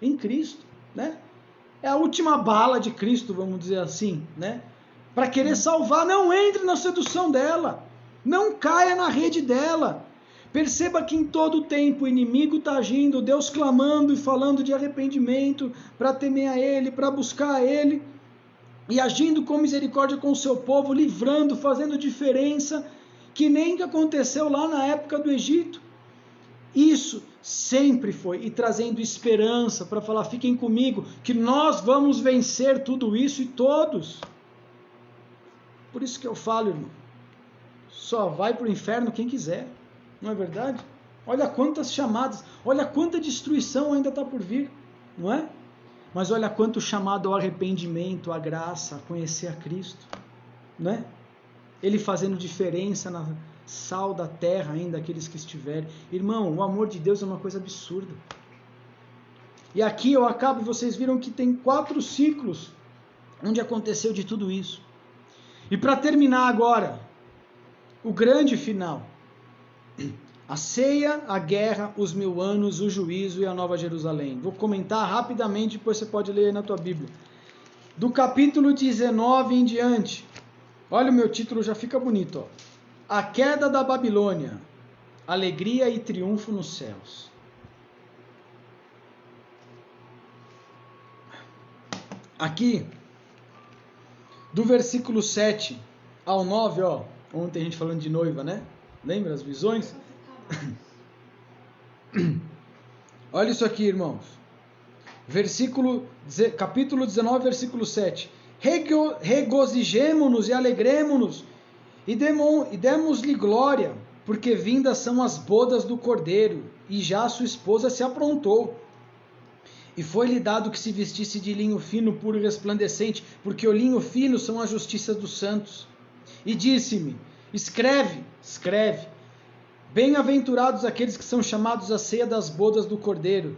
Em Cristo. Né? É a última bala de Cristo, vamos dizer assim, né? Para querer salvar. Não entre na sedução dela, não caia na rede dela. Perceba que em todo tempo o inimigo está agindo, Deus clamando e falando de arrependimento, para temer a Ele, para buscar a Ele, e agindo com misericórdia com o seu povo, livrando, fazendo diferença, que nem que aconteceu lá na época do Egito. Isso sempre foi, e trazendo esperança para falar, fiquem comigo, que nós vamos vencer tudo isso e todos. Por isso que eu falo, irmão, só vai para o inferno quem quiser, não é verdade? Olha quantas chamadas, olha quanta destruição ainda está por vir, não é? Mas olha quanto chamado ao arrependimento, à graça, a conhecer a Cristo, não é? Ele fazendo diferença na sal da terra ainda, aqueles que estiverem. Irmão, o amor de Deus é uma coisa absurda. E aqui eu acabo, vocês viram que tem 4 ciclos onde aconteceu de tudo isso. E para terminar agora, o grande final. A ceia, a guerra, os 1000 anos, o juízo e a Nova Jerusalém. Vou comentar rapidamente, depois você pode ler aí na tua Bíblia. Do capítulo 19 em diante. Olha o meu título, já fica bonito. Ó. A queda da Babilônia. Alegria e triunfo nos céus. Aqui, do versículo 7 ao 9, ó. Ontem a gente falando de noiva, né? Lembra as visões? Olha isso aqui, irmãos. Capítulo 19, versículo 7. Regozijemo-nos e alegremo-nos e demos-lhe glória, porque vindas são as bodas do Cordeiro, e já sua esposa se aprontou. E foi-lhe dado que se vestisse de linho fino, puro e resplandecente, porque o linho fino são a justiça dos santos. E disse-me, escreve, bem-aventurados aqueles que são chamados à ceia das bodas do Cordeiro.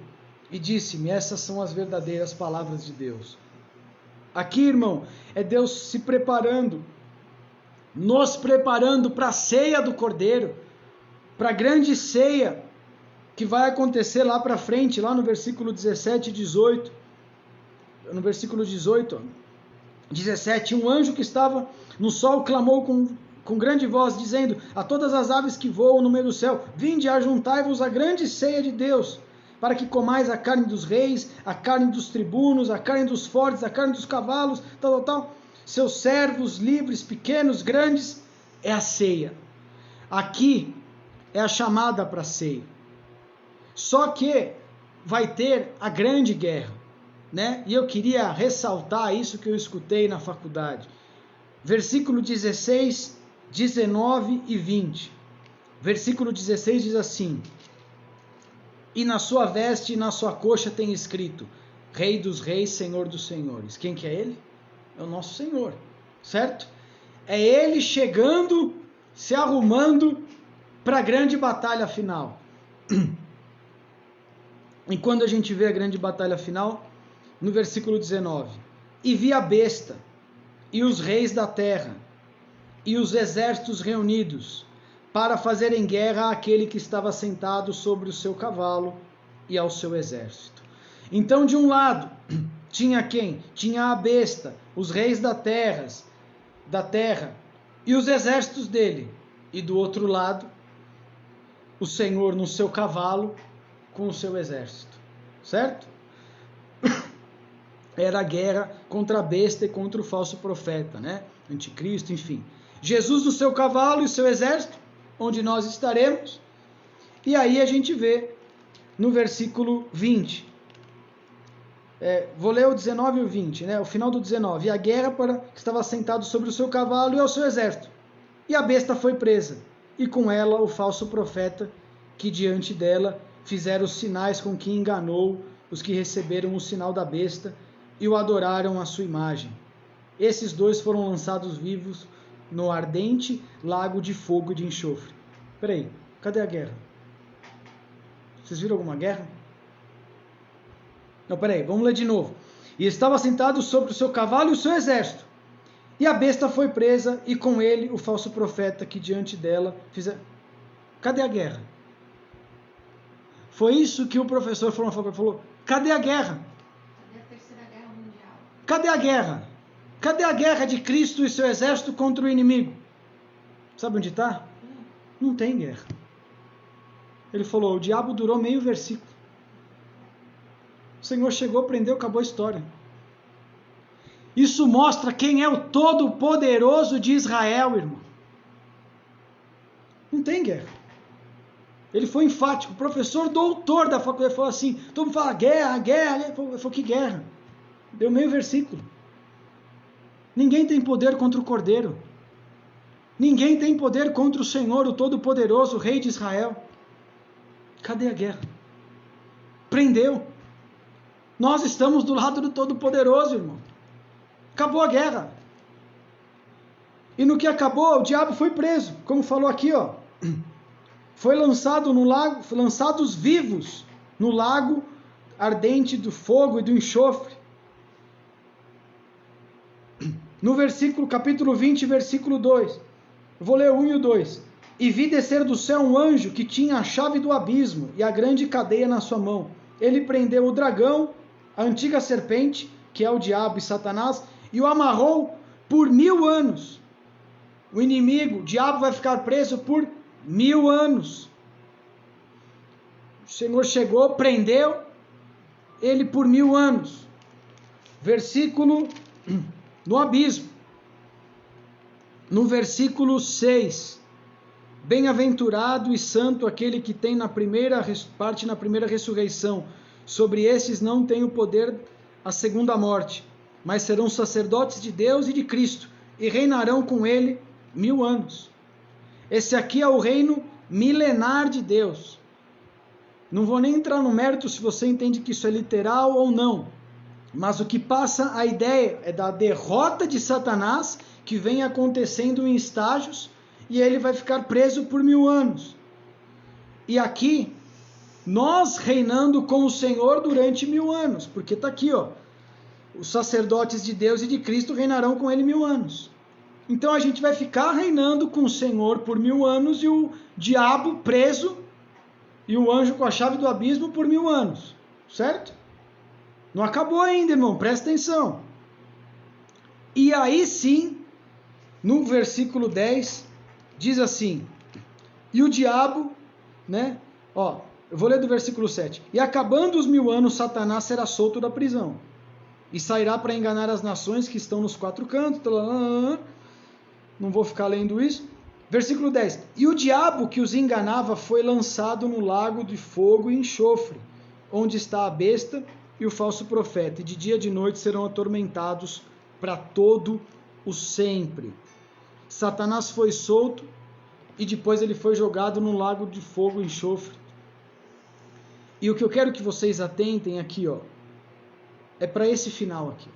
E disse-me, essas são as verdadeiras palavras de Deus. Aqui, irmão, é Deus se preparando, nos preparando para a ceia do Cordeiro, para a grande ceia que vai acontecer lá para frente, lá no versículo 17 e 18. No versículo 18, 17, um anjo que estava no sol clamou com grande voz, dizendo a todas as aves que voam no meio do céu, vinde, ajuntai-vos à grande ceia de Deus, para que comais a carne dos reis, a carne dos tribunos, a carne dos fortes, a carne dos cavalos, tal. Seus servos, livres, pequenos, grandes, é a ceia. Aqui é a chamada para a ceia. Só que vai ter a grande guerra, né? E eu queria ressaltar isso que eu escutei na faculdade. Versículo 16, 19 e 20. Versículo 16 diz assim: e na sua veste e na sua coxa tem escrito, Rei dos reis, Senhor dos senhores. Quem que é ele? É o nosso Senhor, certo? É ele chegando, se arrumando para a grande batalha final. E quando a gente vê a grande batalha final, no versículo 19, e vi a besta, e os reis da terra, e os exércitos reunidos, para fazerem guerra àquele que estava sentado sobre o seu cavalo e ao seu exército. Então, de um lado, tinha quem? Tinha a besta, os reis da terra, e os exércitos dele. E do outro lado, o Senhor no seu cavalo, com o seu exército, certo? Era a guerra contra a besta e contra o falso profeta, né? Anticristo, enfim. Jesus no seu cavalo e o seu exército, onde nós estaremos. E aí a gente vê no versículo 20. Vou ler o 19 e o 20, né? O final do 19. E a guerra para que estava sentado sobre o seu cavalo e ao seu exército. E a besta foi presa, e com ela o falso profeta, que diante dela fizeram os sinais com que enganou os que receberam o sinal da besta e o adoraram à sua imagem. Esses dois foram lançados vivos no ardente lago de fogo e de enxofre. Peraí, cadê a guerra? Vocês viram alguma guerra? Não, peraí, vamos ler de novo. E estava sentado sobre o seu cavalo e o seu exército. E a besta foi presa, e com ele o falso profeta que diante dela fizeram... Cadê a guerra? Foi isso que o professor falou. Cadê a guerra? Cadê a Terceira Guerra Mundial? Cadê a guerra? Cadê a guerra de Cristo e seu exército contra o inimigo? Sabe onde está? Não tem guerra. Ele falou, o diabo durou meio versículo. O Senhor chegou, prendeu, acabou a história. Isso mostra quem é o Todo-Poderoso de Israel, irmão. Não tem guerra. Ele foi enfático. O professor doutor da faculdade falou assim, todo mundo fala guerra, guerra. Ele falou, que guerra? Deu meio versículo. Ninguém tem poder contra o Cordeiro. Ninguém tem poder contra o Senhor, o Todo-Poderoso, o Rei de Israel. Cadê a guerra? Prendeu. Nós estamos do lado do Todo-Poderoso, irmão. Acabou a guerra. E no que acabou, o diabo foi preso. Como falou aqui, ó. Foi lançado no lago, lançados vivos no lago ardente do fogo e do enxofre. No versículo, capítulo 20, versículo 2. Eu vou ler o 1 e o 2. E vi descer do céu um anjo que tinha a chave do abismo e a grande cadeia na sua mão. Ele prendeu o dragão, a antiga serpente, que é o diabo e Satanás, e o amarrou por 1000 anos. O inimigo, o diabo, vai ficar preso por 1000 anos. O Senhor chegou, prendeu ele por 1000 anos. Versículo no abismo. No versículo 6. Bem-aventurado e santo aquele que tem parte na primeira ressurreição. Sobre esses não tem o poder a segunda morte, mas serão sacerdotes de Deus e de Cristo, e reinarão com ele 1000 anos. Esse aqui é o reino milenar de Deus. Não vou nem entrar no mérito se você entende que isso é literal ou não, mas o que passa a ideia é da derrota de Satanás, que vem acontecendo em estágios, e ele vai ficar preso por 1000 anos. E aqui, nós reinando com o Senhor durante 1000 anos, porque está aqui, ó, os sacerdotes de Deus e de Cristo reinarão com ele 1000 anos. Então a gente vai ficar reinando com o Senhor por 1000 anos, e o diabo preso, e o anjo com a chave do abismo por 1000 anos, certo? Não acabou ainda, irmão, presta atenção. E aí sim, no versículo 10, diz assim, e o diabo, né, ó, eu vou ler do versículo 7, e acabando os 1000 anos, Satanás será solto da prisão, e sairá para enganar as nações que estão nos 4 cantos, não vou ficar lendo isso. Versículo 10, e o diabo que os enganava foi lançado no lago de fogo e enxofre, onde está a besta e o falso profeta, e de dia e de noite serão atormentados para todo o sempre. Satanás foi solto, e depois ele foi jogado no lago de fogo e enxofre. E o que eu quero que vocês atentem aqui, ó, é para esse final aqui.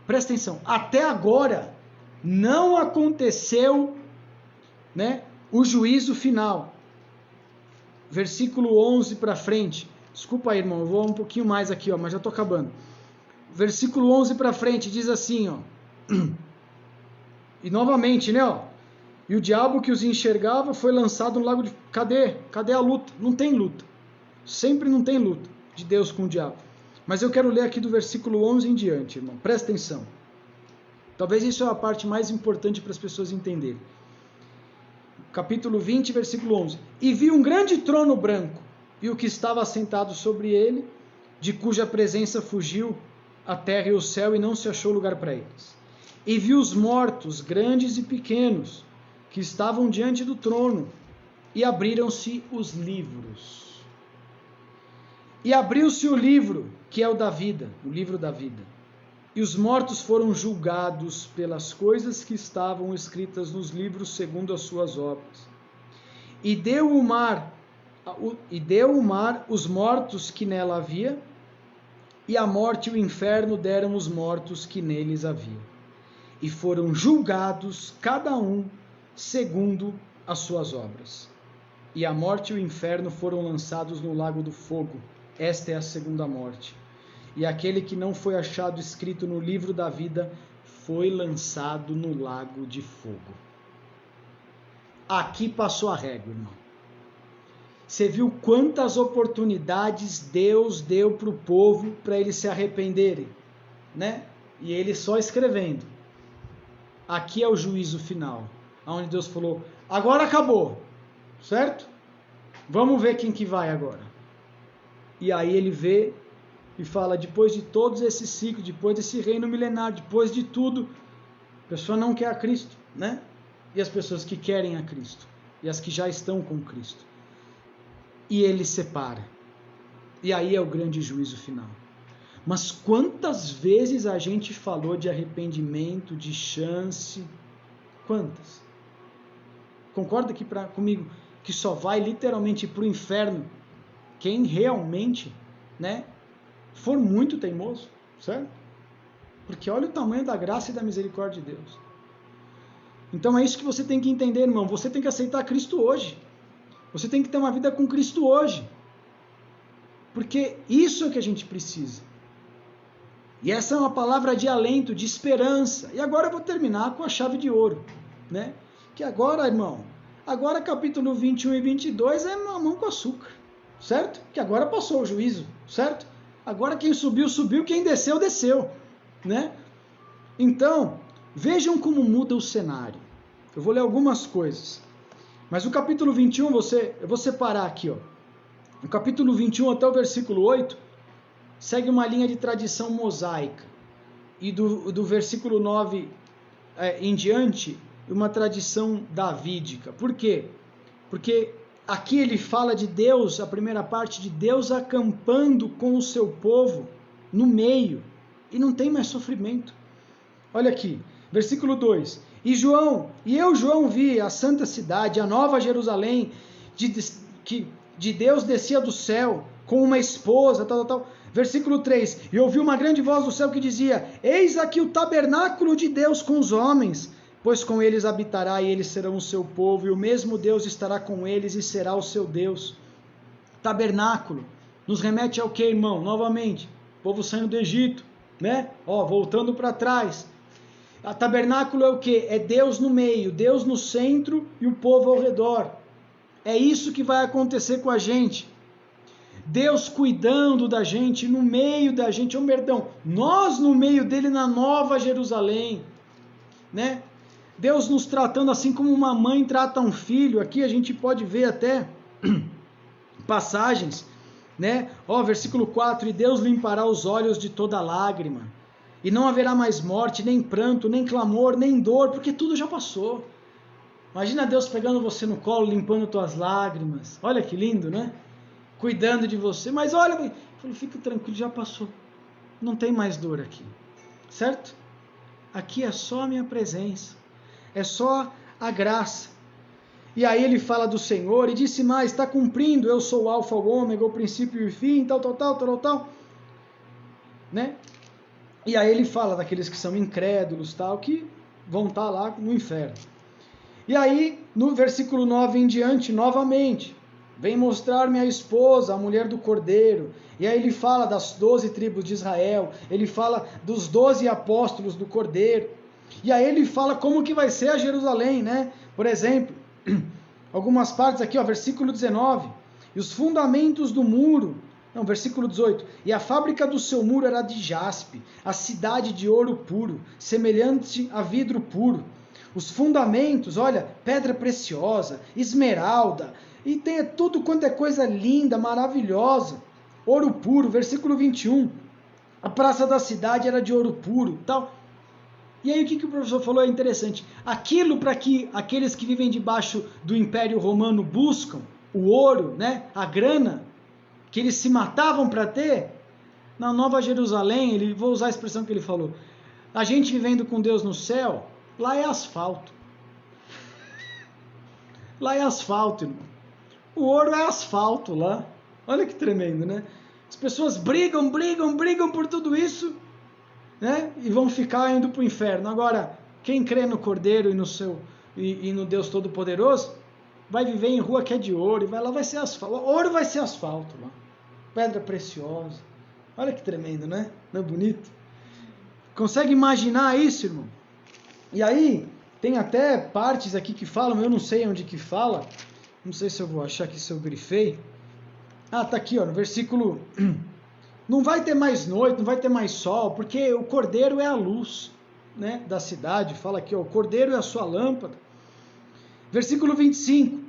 Presta atenção, até agora não aconteceu, né, o juízo final. Versículo 11 para frente. Desculpa aí, irmão, eu vou um pouquinho mais aqui, ó, mas já estou acabando. Versículo 11 para frente diz assim, ó. E novamente, né, ó. E o diabo que os enxergava foi lançado no lago de... Cadê a luta? Não tem luta. Sempre não tem luta de Deus com o diabo. Mas eu quero ler aqui do versículo 11 em diante, irmão. Presta atenção. Talvez isso é a parte mais importante para as pessoas entenderem. Capítulo 20, versículo 11. E vi um grande trono branco, e o que estava assentado sobre ele, de cuja presença fugiu a terra e o céu, e não se achou lugar para eles. E vi os mortos, grandes e pequenos, que estavam diante do trono, e abriram-se os livros. E abriu-se o livro, que é o da vida, o livro da vida. E os mortos foram julgados pelas coisas que estavam escritas nos livros segundo as suas obras. E deu o mar os mortos que nela havia, e a morte e o inferno deram os mortos que neles havia. E foram julgados cada um segundo as suas obras. E a morte e o inferno foram lançados no lago do fogo. Esta é a segunda morte. E aquele que não foi achado escrito no livro da vida foi lançado no lago de fogo. Aqui passou a régua, irmão. Você viu quantas oportunidades Deus deu para o povo para eles se arrependerem, né? E ele só escrevendo. Aqui é o juízo final, onde Deus falou, agora acabou, certo? Vamos ver quem que vai agora. E aí ele vê e fala, depois de todos esses ciclos, depois desse reino milenar, depois de tudo, a pessoa não quer a Cristo, né? E as pessoas que querem a Cristo, e as que já estão com Cristo. e ele separa. E aí é o grande juízo final. Mas quantas vezes a gente falou de arrependimento, de chance? Quantas? Concorda aqui comigo que só vai literalmente para o inferno quem realmente, né, for muito teimoso, certo? Porque olha o tamanho da graça e da misericórdia de Deus. Então é isso que você tem que entender, irmão. Você tem que aceitar Cristo hoje. Você tem que ter uma vida com Cristo hoje. Porque isso é o que a gente precisa. E essa é uma palavra de alento, de esperança. E agora eu vou terminar com a chave de ouro, né? Que agora, irmão, agora capítulo 21 e 22 é mamão com açúcar, certo? Que agora passou o juízo, certo? Agora quem subiu, subiu, quem desceu, desceu, né? Então, vejam como muda o cenário. Eu vou ler algumas coisas. Mas o capítulo 21, eu vou separar aqui, ó. O capítulo 21 até o versículo 8, segue uma linha de tradição mosaica. E do versículo 9 em diante, uma tradição davídica. Por quê? Porque aqui ele fala de Deus, a primeira parte de Deus acampando com o seu povo no meio. E não tem mais sofrimento. Olha aqui, versículo 2. E eu, João, vi a santa cidade, a nova Jerusalém, de Deus descia do céu, com uma esposa, tal. Versículo 3. E ouvi uma grande voz do céu que dizia: Eis aqui o tabernáculo de Deus com os homens, pois com eles habitará e eles serão o seu povo, e o mesmo Deus estará com eles e será o seu Deus. Tabernáculo nos remete ao que, irmão? Novamente, o povo saindo do Egito, né? Voltando para trás. A tabernáculo é o que? É Deus no meio, Deus no centro e o povo ao redor. É isso que vai acontecer com a gente. Deus cuidando da gente, no meio da gente, nós no meio dele na Nova Jerusalém, né? Deus nos tratando assim como uma mãe trata um filho. Aqui a gente pode ver até passagens, né? Versículo 4, e Deus limpará os olhos de toda lágrima, e não haverá mais morte, nem pranto, nem clamor, nem dor, porque tudo já passou. Imagina Deus pegando você no colo, limpando tuas lágrimas. Olha que lindo, né? Cuidando de você. Mas olha, fica tranquilo, já passou. Não tem mais dor aqui. Certo? Aqui é só a minha presença. É só a graça. E aí ele fala do Senhor e disse mais: está cumprindo, eu sou o alfa, o ômega, o princípio e o fim, tal. Né? E aí ele fala daqueles que são incrédulos, tal, que vão estar lá no inferno. E aí, no versículo 9 em diante, novamente, vem mostrar-me a esposa, a mulher do Cordeiro. E aí ele fala das 12 tribos de Israel, ele fala dos 12 apóstolos do Cordeiro. E aí ele fala como que vai ser a Jerusalém, né? Por exemplo, algumas partes aqui, versículo 19. E os fundamentos do muro, versículo 18. E a fábrica do seu muro era de jaspe, a cidade de ouro puro, semelhante a vidro puro. Os fundamentos, pedra preciosa, esmeralda, e tem tudo quanto é coisa linda, maravilhosa. Ouro puro, versículo 21. A praça da cidade era de ouro puro, tal. E aí o que o professor falou é interessante. Aquilo para que aqueles que vivem debaixo do Império Romano buscam, o ouro, né, a grana, que eles se matavam para ter, na Nova Jerusalém, vou usar a expressão que ele falou, a gente vivendo com Deus no céu, lá é asfalto. Lá é asfalto, irmão. O ouro é asfalto lá. Olha que tremendo, né? As pessoas brigam por tudo isso, né? E vão ficar indo para o inferno. Agora, quem crê no Cordeiro e no Deus Todo-Poderoso, vai viver em rua que é de ouro, e vai ser asfalto. O ouro vai ser asfalto lá. Pedra preciosa. Olha que tremendo, né? Não é bonito? Consegue imaginar isso, irmão? E aí, tem até partes aqui que falam, eu não sei onde que fala, não sei se eu vou achar aqui se eu grifei. Tá aqui, no versículo, não vai ter mais noite, não vai ter mais sol, porque o Cordeiro é a luz, né, da cidade. Fala aqui, o Cordeiro é a sua lâmpada. Versículo 25,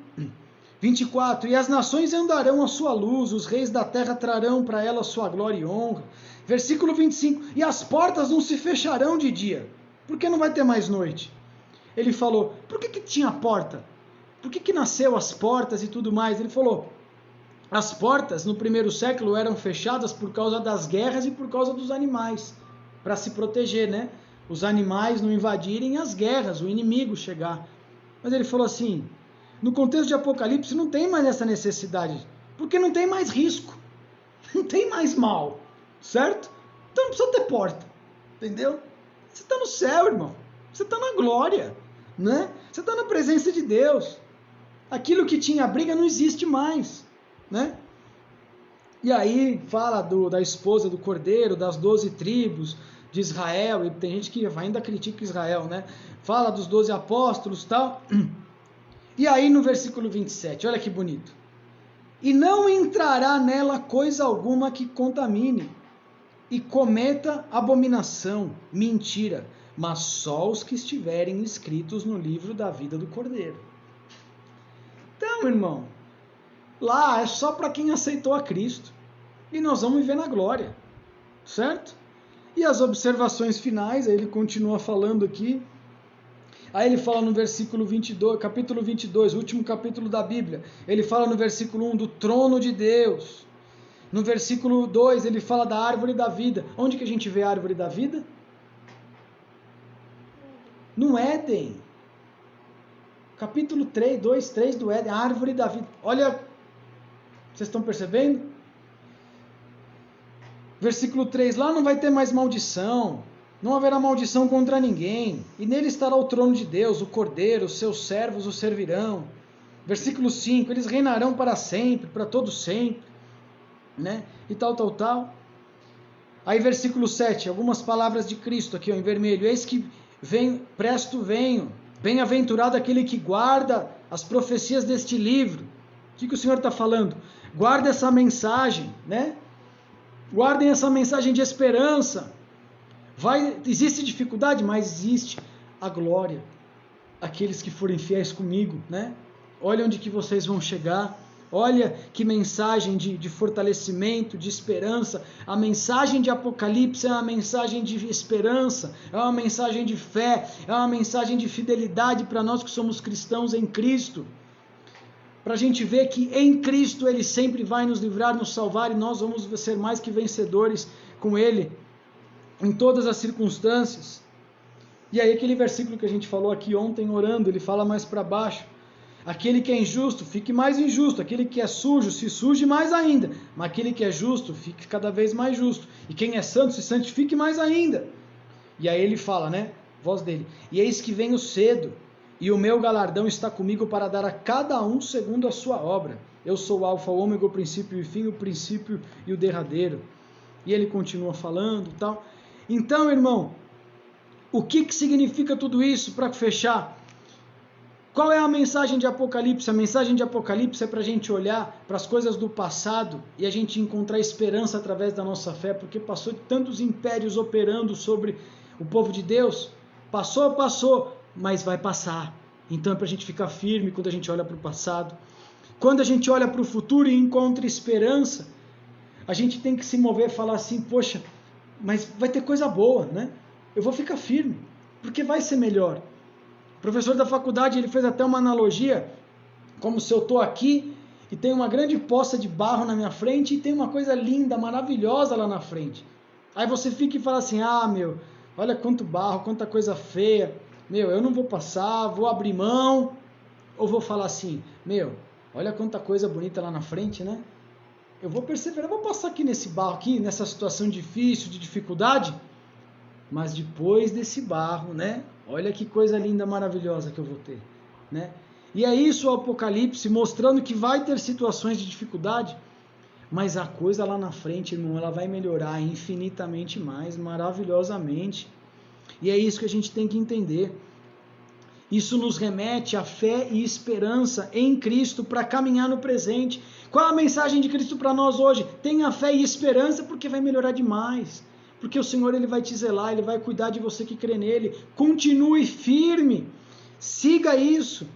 24, e as nações andarão à sua luz, os reis da terra trarão para ela sua glória e honra. Versículo 25, e as portas não se fecharão de dia, porque não vai ter mais noite. Ele falou, por que tinha porta? Por que nasceu as portas e tudo mais? Ele falou, As portas no primeiro século eram fechadas por causa das guerras e por causa dos animais, para se proteger, né? Os animais não invadirem as guerras, o inimigo chegar. Mas ele falou assim, no contexto de Apocalipse não tem mais essa necessidade, porque não tem mais risco, não tem mais mal, certo? Então não precisa ter porta, entendeu? Você está no céu, irmão, você está na glória, né? Você está na presença de Deus. Aquilo que tinha briga não existe mais, né? E aí fala da esposa do Cordeiro, das 12 tribos de Israel, e tem gente que ainda critica Israel, né? Fala dos 12 apóstolos e tal. E aí no versículo 27, olha que bonito. E não entrará nela coisa alguma que contamine, e cometa abominação, mentira, mas só os que estiverem escritos no livro da vida do Cordeiro. Então, irmão, lá é só para quem aceitou a Cristo, e nós vamos viver na glória, certo? E as observações finais, aí ele continua falando aqui, aí ele fala no versículo 22, capítulo 22, o último capítulo da Bíblia, ele fala no versículo 1 do trono de Deus. No versículo 2 ele fala da árvore da vida. Onde que a gente vê a árvore da vida? No Éden. Capítulo 3, 2, 3 do Éden, a árvore da vida. Olha, vocês estão percebendo? Versículo 3, lá não vai ter mais maldição, não haverá maldição contra ninguém, e nele estará o trono de Deus, o Cordeiro, os seus servos o servirão. Versículo 5, eles reinarão para sempre, para todo sempre. Né? E tal. Aí versículo 7, algumas palavras de Cristo aqui ó, em vermelho. Eis que presto venho, bem-aventurado aquele que guarda as profecias deste livro. O que o Senhor está falando? Guarda essa mensagem, né? Guardem essa mensagem de esperança. Existe dificuldade, mas existe a glória. Aqueles que forem fiéis comigo, né? Olha onde que vocês vão chegar. Olha que mensagem de fortalecimento, de esperança. A mensagem de Apocalipse é uma mensagem de esperança, é uma mensagem de fé, é uma mensagem de fidelidade para nós que somos cristãos em Cristo. Para a gente ver que em Cristo Ele sempre vai nos livrar, nos salvar, e nós vamos ser mais que vencedores com Ele em todas as circunstâncias. E aí aquele versículo que a gente falou aqui ontem orando, ele fala mais para baixo. Aquele que é injusto, fique mais injusto. Aquele que é sujo, se suje mais ainda. Mas aquele que é justo, fique cada vez mais justo. E quem é santo, se santifique mais ainda. E aí ele fala, né? Voz dele. E eis que venho cedo, e o meu galardão está comigo para dar a cada um segundo a sua obra. Eu sou o alfa, o ômega, o princípio e o fim, o princípio e o derradeiro. E ele continua falando e tal. Então, irmão, o que significa tudo isso para fechar? Qual é a mensagem de Apocalipse? A mensagem de Apocalipse é para a gente olhar para as coisas do passado e a gente encontrar esperança através da nossa fé, porque passou de tantos impérios operando sobre o povo de Deus. Passou, mas vai passar. Então é para a gente ficar firme quando a gente olha para o passado. Quando a gente olha para o futuro e encontra esperança, a gente tem que se mover e falar assim, poxa, mas vai ter coisa boa, né? Eu vou ficar firme, porque vai ser melhor. O professor da faculdade, ele fez até uma analogia, como se eu estou aqui e tem uma grande poça de barro na minha frente e tem uma coisa linda, maravilhosa lá na frente. Aí você fica e fala assim, olha quanto barro, quanta coisa feia, eu não vou passar, vou abrir mão, ou vou falar assim, olha quanta coisa bonita lá na frente, né? Eu vou perseverar, eu vou passar aqui nesse barro, aqui, nessa situação difícil, de dificuldade, mas depois desse barro, né? Olha que coisa linda, maravilhosa que eu vou ter, né? E é isso o Apocalipse, mostrando que vai ter situações de dificuldade, mas a coisa lá na frente, irmão, ela vai melhorar infinitamente mais, maravilhosamente. E é isso que a gente tem que entender. Isso nos remete à fé e esperança em Cristo para caminhar no presente. Qual é a mensagem de Cristo para nós hoje? Tenha fé e esperança porque vai melhorar demais. Porque o Senhor ele vai te zelar, Ele vai cuidar de você que crê nele. Continue firme, siga isso.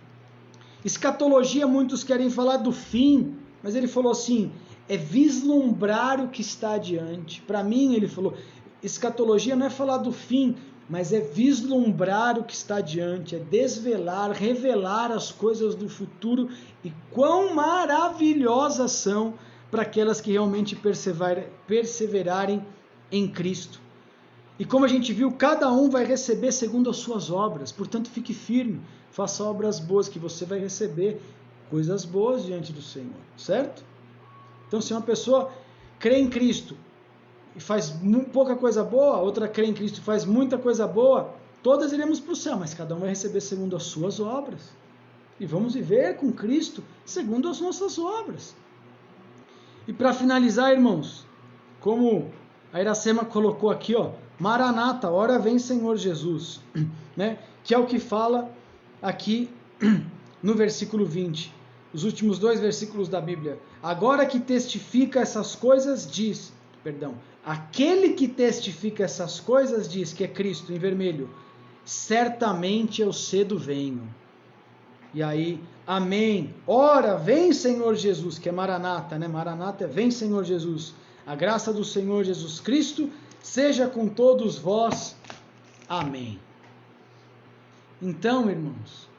Escatologia, muitos querem falar do fim, mas ele falou assim, é vislumbrar o que está adiante. Para mim, ele falou, escatologia não é falar do fim, mas é vislumbrar o que está adiante, é desvelar, revelar as coisas do futuro e quão maravilhosas são para aquelas que realmente perseverarem em Cristo. E como a gente viu, cada um vai receber segundo as suas obras, portanto fique firme, faça obras boas que você vai receber coisas boas diante do Senhor, certo? Então se uma pessoa crê em Cristo e faz pouca coisa boa, outra crê em Cristo e faz muita coisa boa, todas iremos para o céu, mas cada um vai receber segundo as suas obras. E vamos viver com Cristo segundo as nossas obras. E para finalizar, irmãos, como a Iracema colocou aqui, Maranata, ora vem Senhor Jesus, né? Que é o que fala aqui no versículo 20, os últimos 2 versículos da Bíblia. Agora que testifica essas coisas diz, aquele que testifica essas coisas diz, que é Cristo em vermelho, certamente eu cedo venho. E aí, amém, ora vem Senhor Jesus, que é Maranata, né? Maranata é vem Senhor Jesus. A graça do Senhor Jesus Cristo seja com todos vós. Amém. Então, irmãos,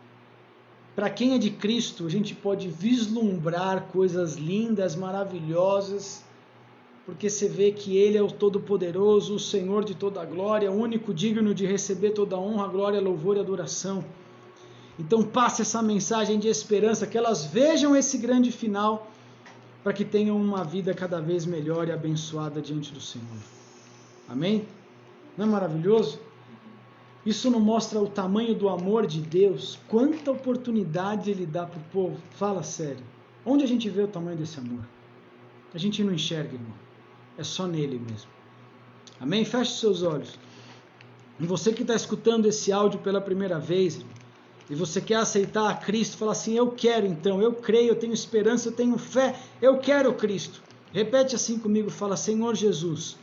para quem é de Cristo, a gente pode vislumbrar coisas lindas, maravilhosas, porque você vê que Ele é o Todo-Poderoso, o Senhor de toda a glória, o único digno de receber toda a honra, glória, louvor e adoração. Então passe essa mensagem de esperança, que elas vejam esse grande final, para que tenham uma vida cada vez melhor e abençoada diante do Senhor. Amém? Não é maravilhoso? Isso não mostra o tamanho do amor de Deus? Quanta oportunidade Ele dá para o povo? Fala sério. Onde a gente vê o tamanho desse amor? A gente não enxerga, irmão. É só nele mesmo. Amém? Feche seus olhos. E você que está escutando esse áudio pela primeira vez, e você quer aceitar a Cristo, fala assim, eu quero então, eu creio, eu tenho esperança, eu tenho fé, eu quero Cristo. Repete assim comigo, fala, Senhor Jesus,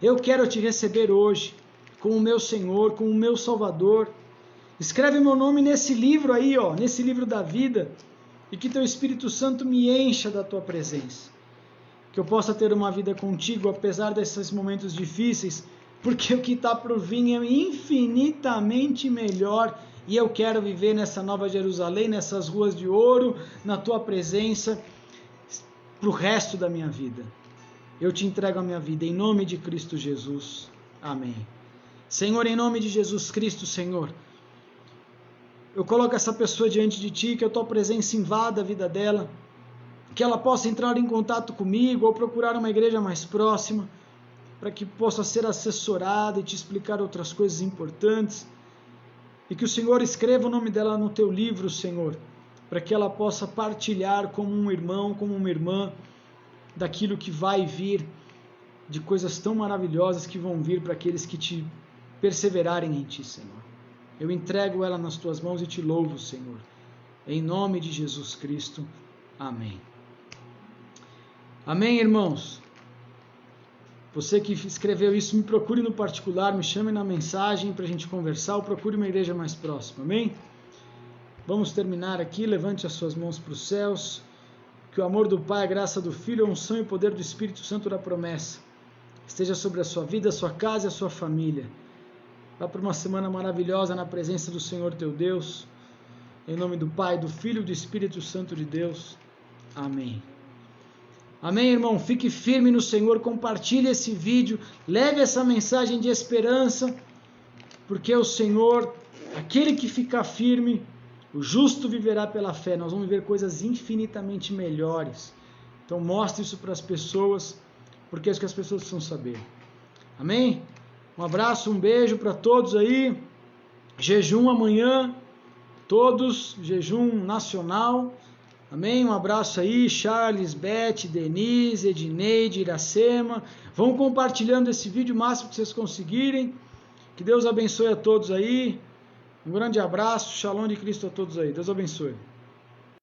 eu quero te receber hoje, como meu Senhor, como meu Salvador. Escreve meu nome nesse livro aí, nesse livro da vida, e que teu Espírito Santo me encha da tua presença. Que eu possa ter uma vida contigo, apesar desses momentos difíceis, porque o que está por vir é infinitamente melhor. E eu quero viver nessa nova Jerusalém, nessas ruas de ouro, na tua presença, para o resto da minha vida. Eu te entrego a minha vida, em nome de Cristo Jesus. Amém. Senhor, em nome de Jesus Cristo, Senhor, eu coloco essa pessoa diante de Ti, que a Tua presença invada a vida dela, que ela possa entrar em contato comigo ou procurar uma igreja mais próxima, para que possa ser assessorada e Te explicar outras coisas importantes. E que o Senhor escreva o nome dela no Teu livro, Senhor, para que ela possa partilhar como um irmão, como uma irmã, daquilo que vai vir, de coisas tão maravilhosas que vão vir para aqueles que Te perseverarem em Ti, Senhor. Eu entrego ela nas Tuas mãos e Te louvo, Senhor. Em nome de Jesus Cristo. Amém. Amém, irmãos? Você que escreveu isso, me procure no particular, me chame na mensagem para a gente conversar, ou procure uma igreja mais próxima, amém? Vamos terminar aqui, levante as suas mãos para os céus, que o amor do Pai, a graça do Filho, a unção e o poder do Espírito Santo da promessa esteja sobre a sua vida, a sua casa e a sua família. Vá para uma semana maravilhosa na presença do Senhor teu Deus, em nome do Pai, do Filho e do Espírito Santo de Deus, amém. Amém, irmão? Fique firme no Senhor, compartilhe esse vídeo, leve essa mensagem de esperança, porque o Senhor, aquele que ficar firme, o justo viverá pela fé. Nós vamos ver coisas infinitamente melhores. Então mostre isso para as pessoas, porque é isso que as pessoas precisam saber. Amém? Um abraço, um beijo para todos aí. Jejum amanhã, todos, jejum nacional. Amém? Um abraço aí, Charles, Beth, Denise, Edneide, Iracema. Vão compartilhando esse vídeo o máximo que vocês conseguirem. Que Deus abençoe a todos aí. Um grande abraço, shalom de Cristo a todos aí. Deus abençoe.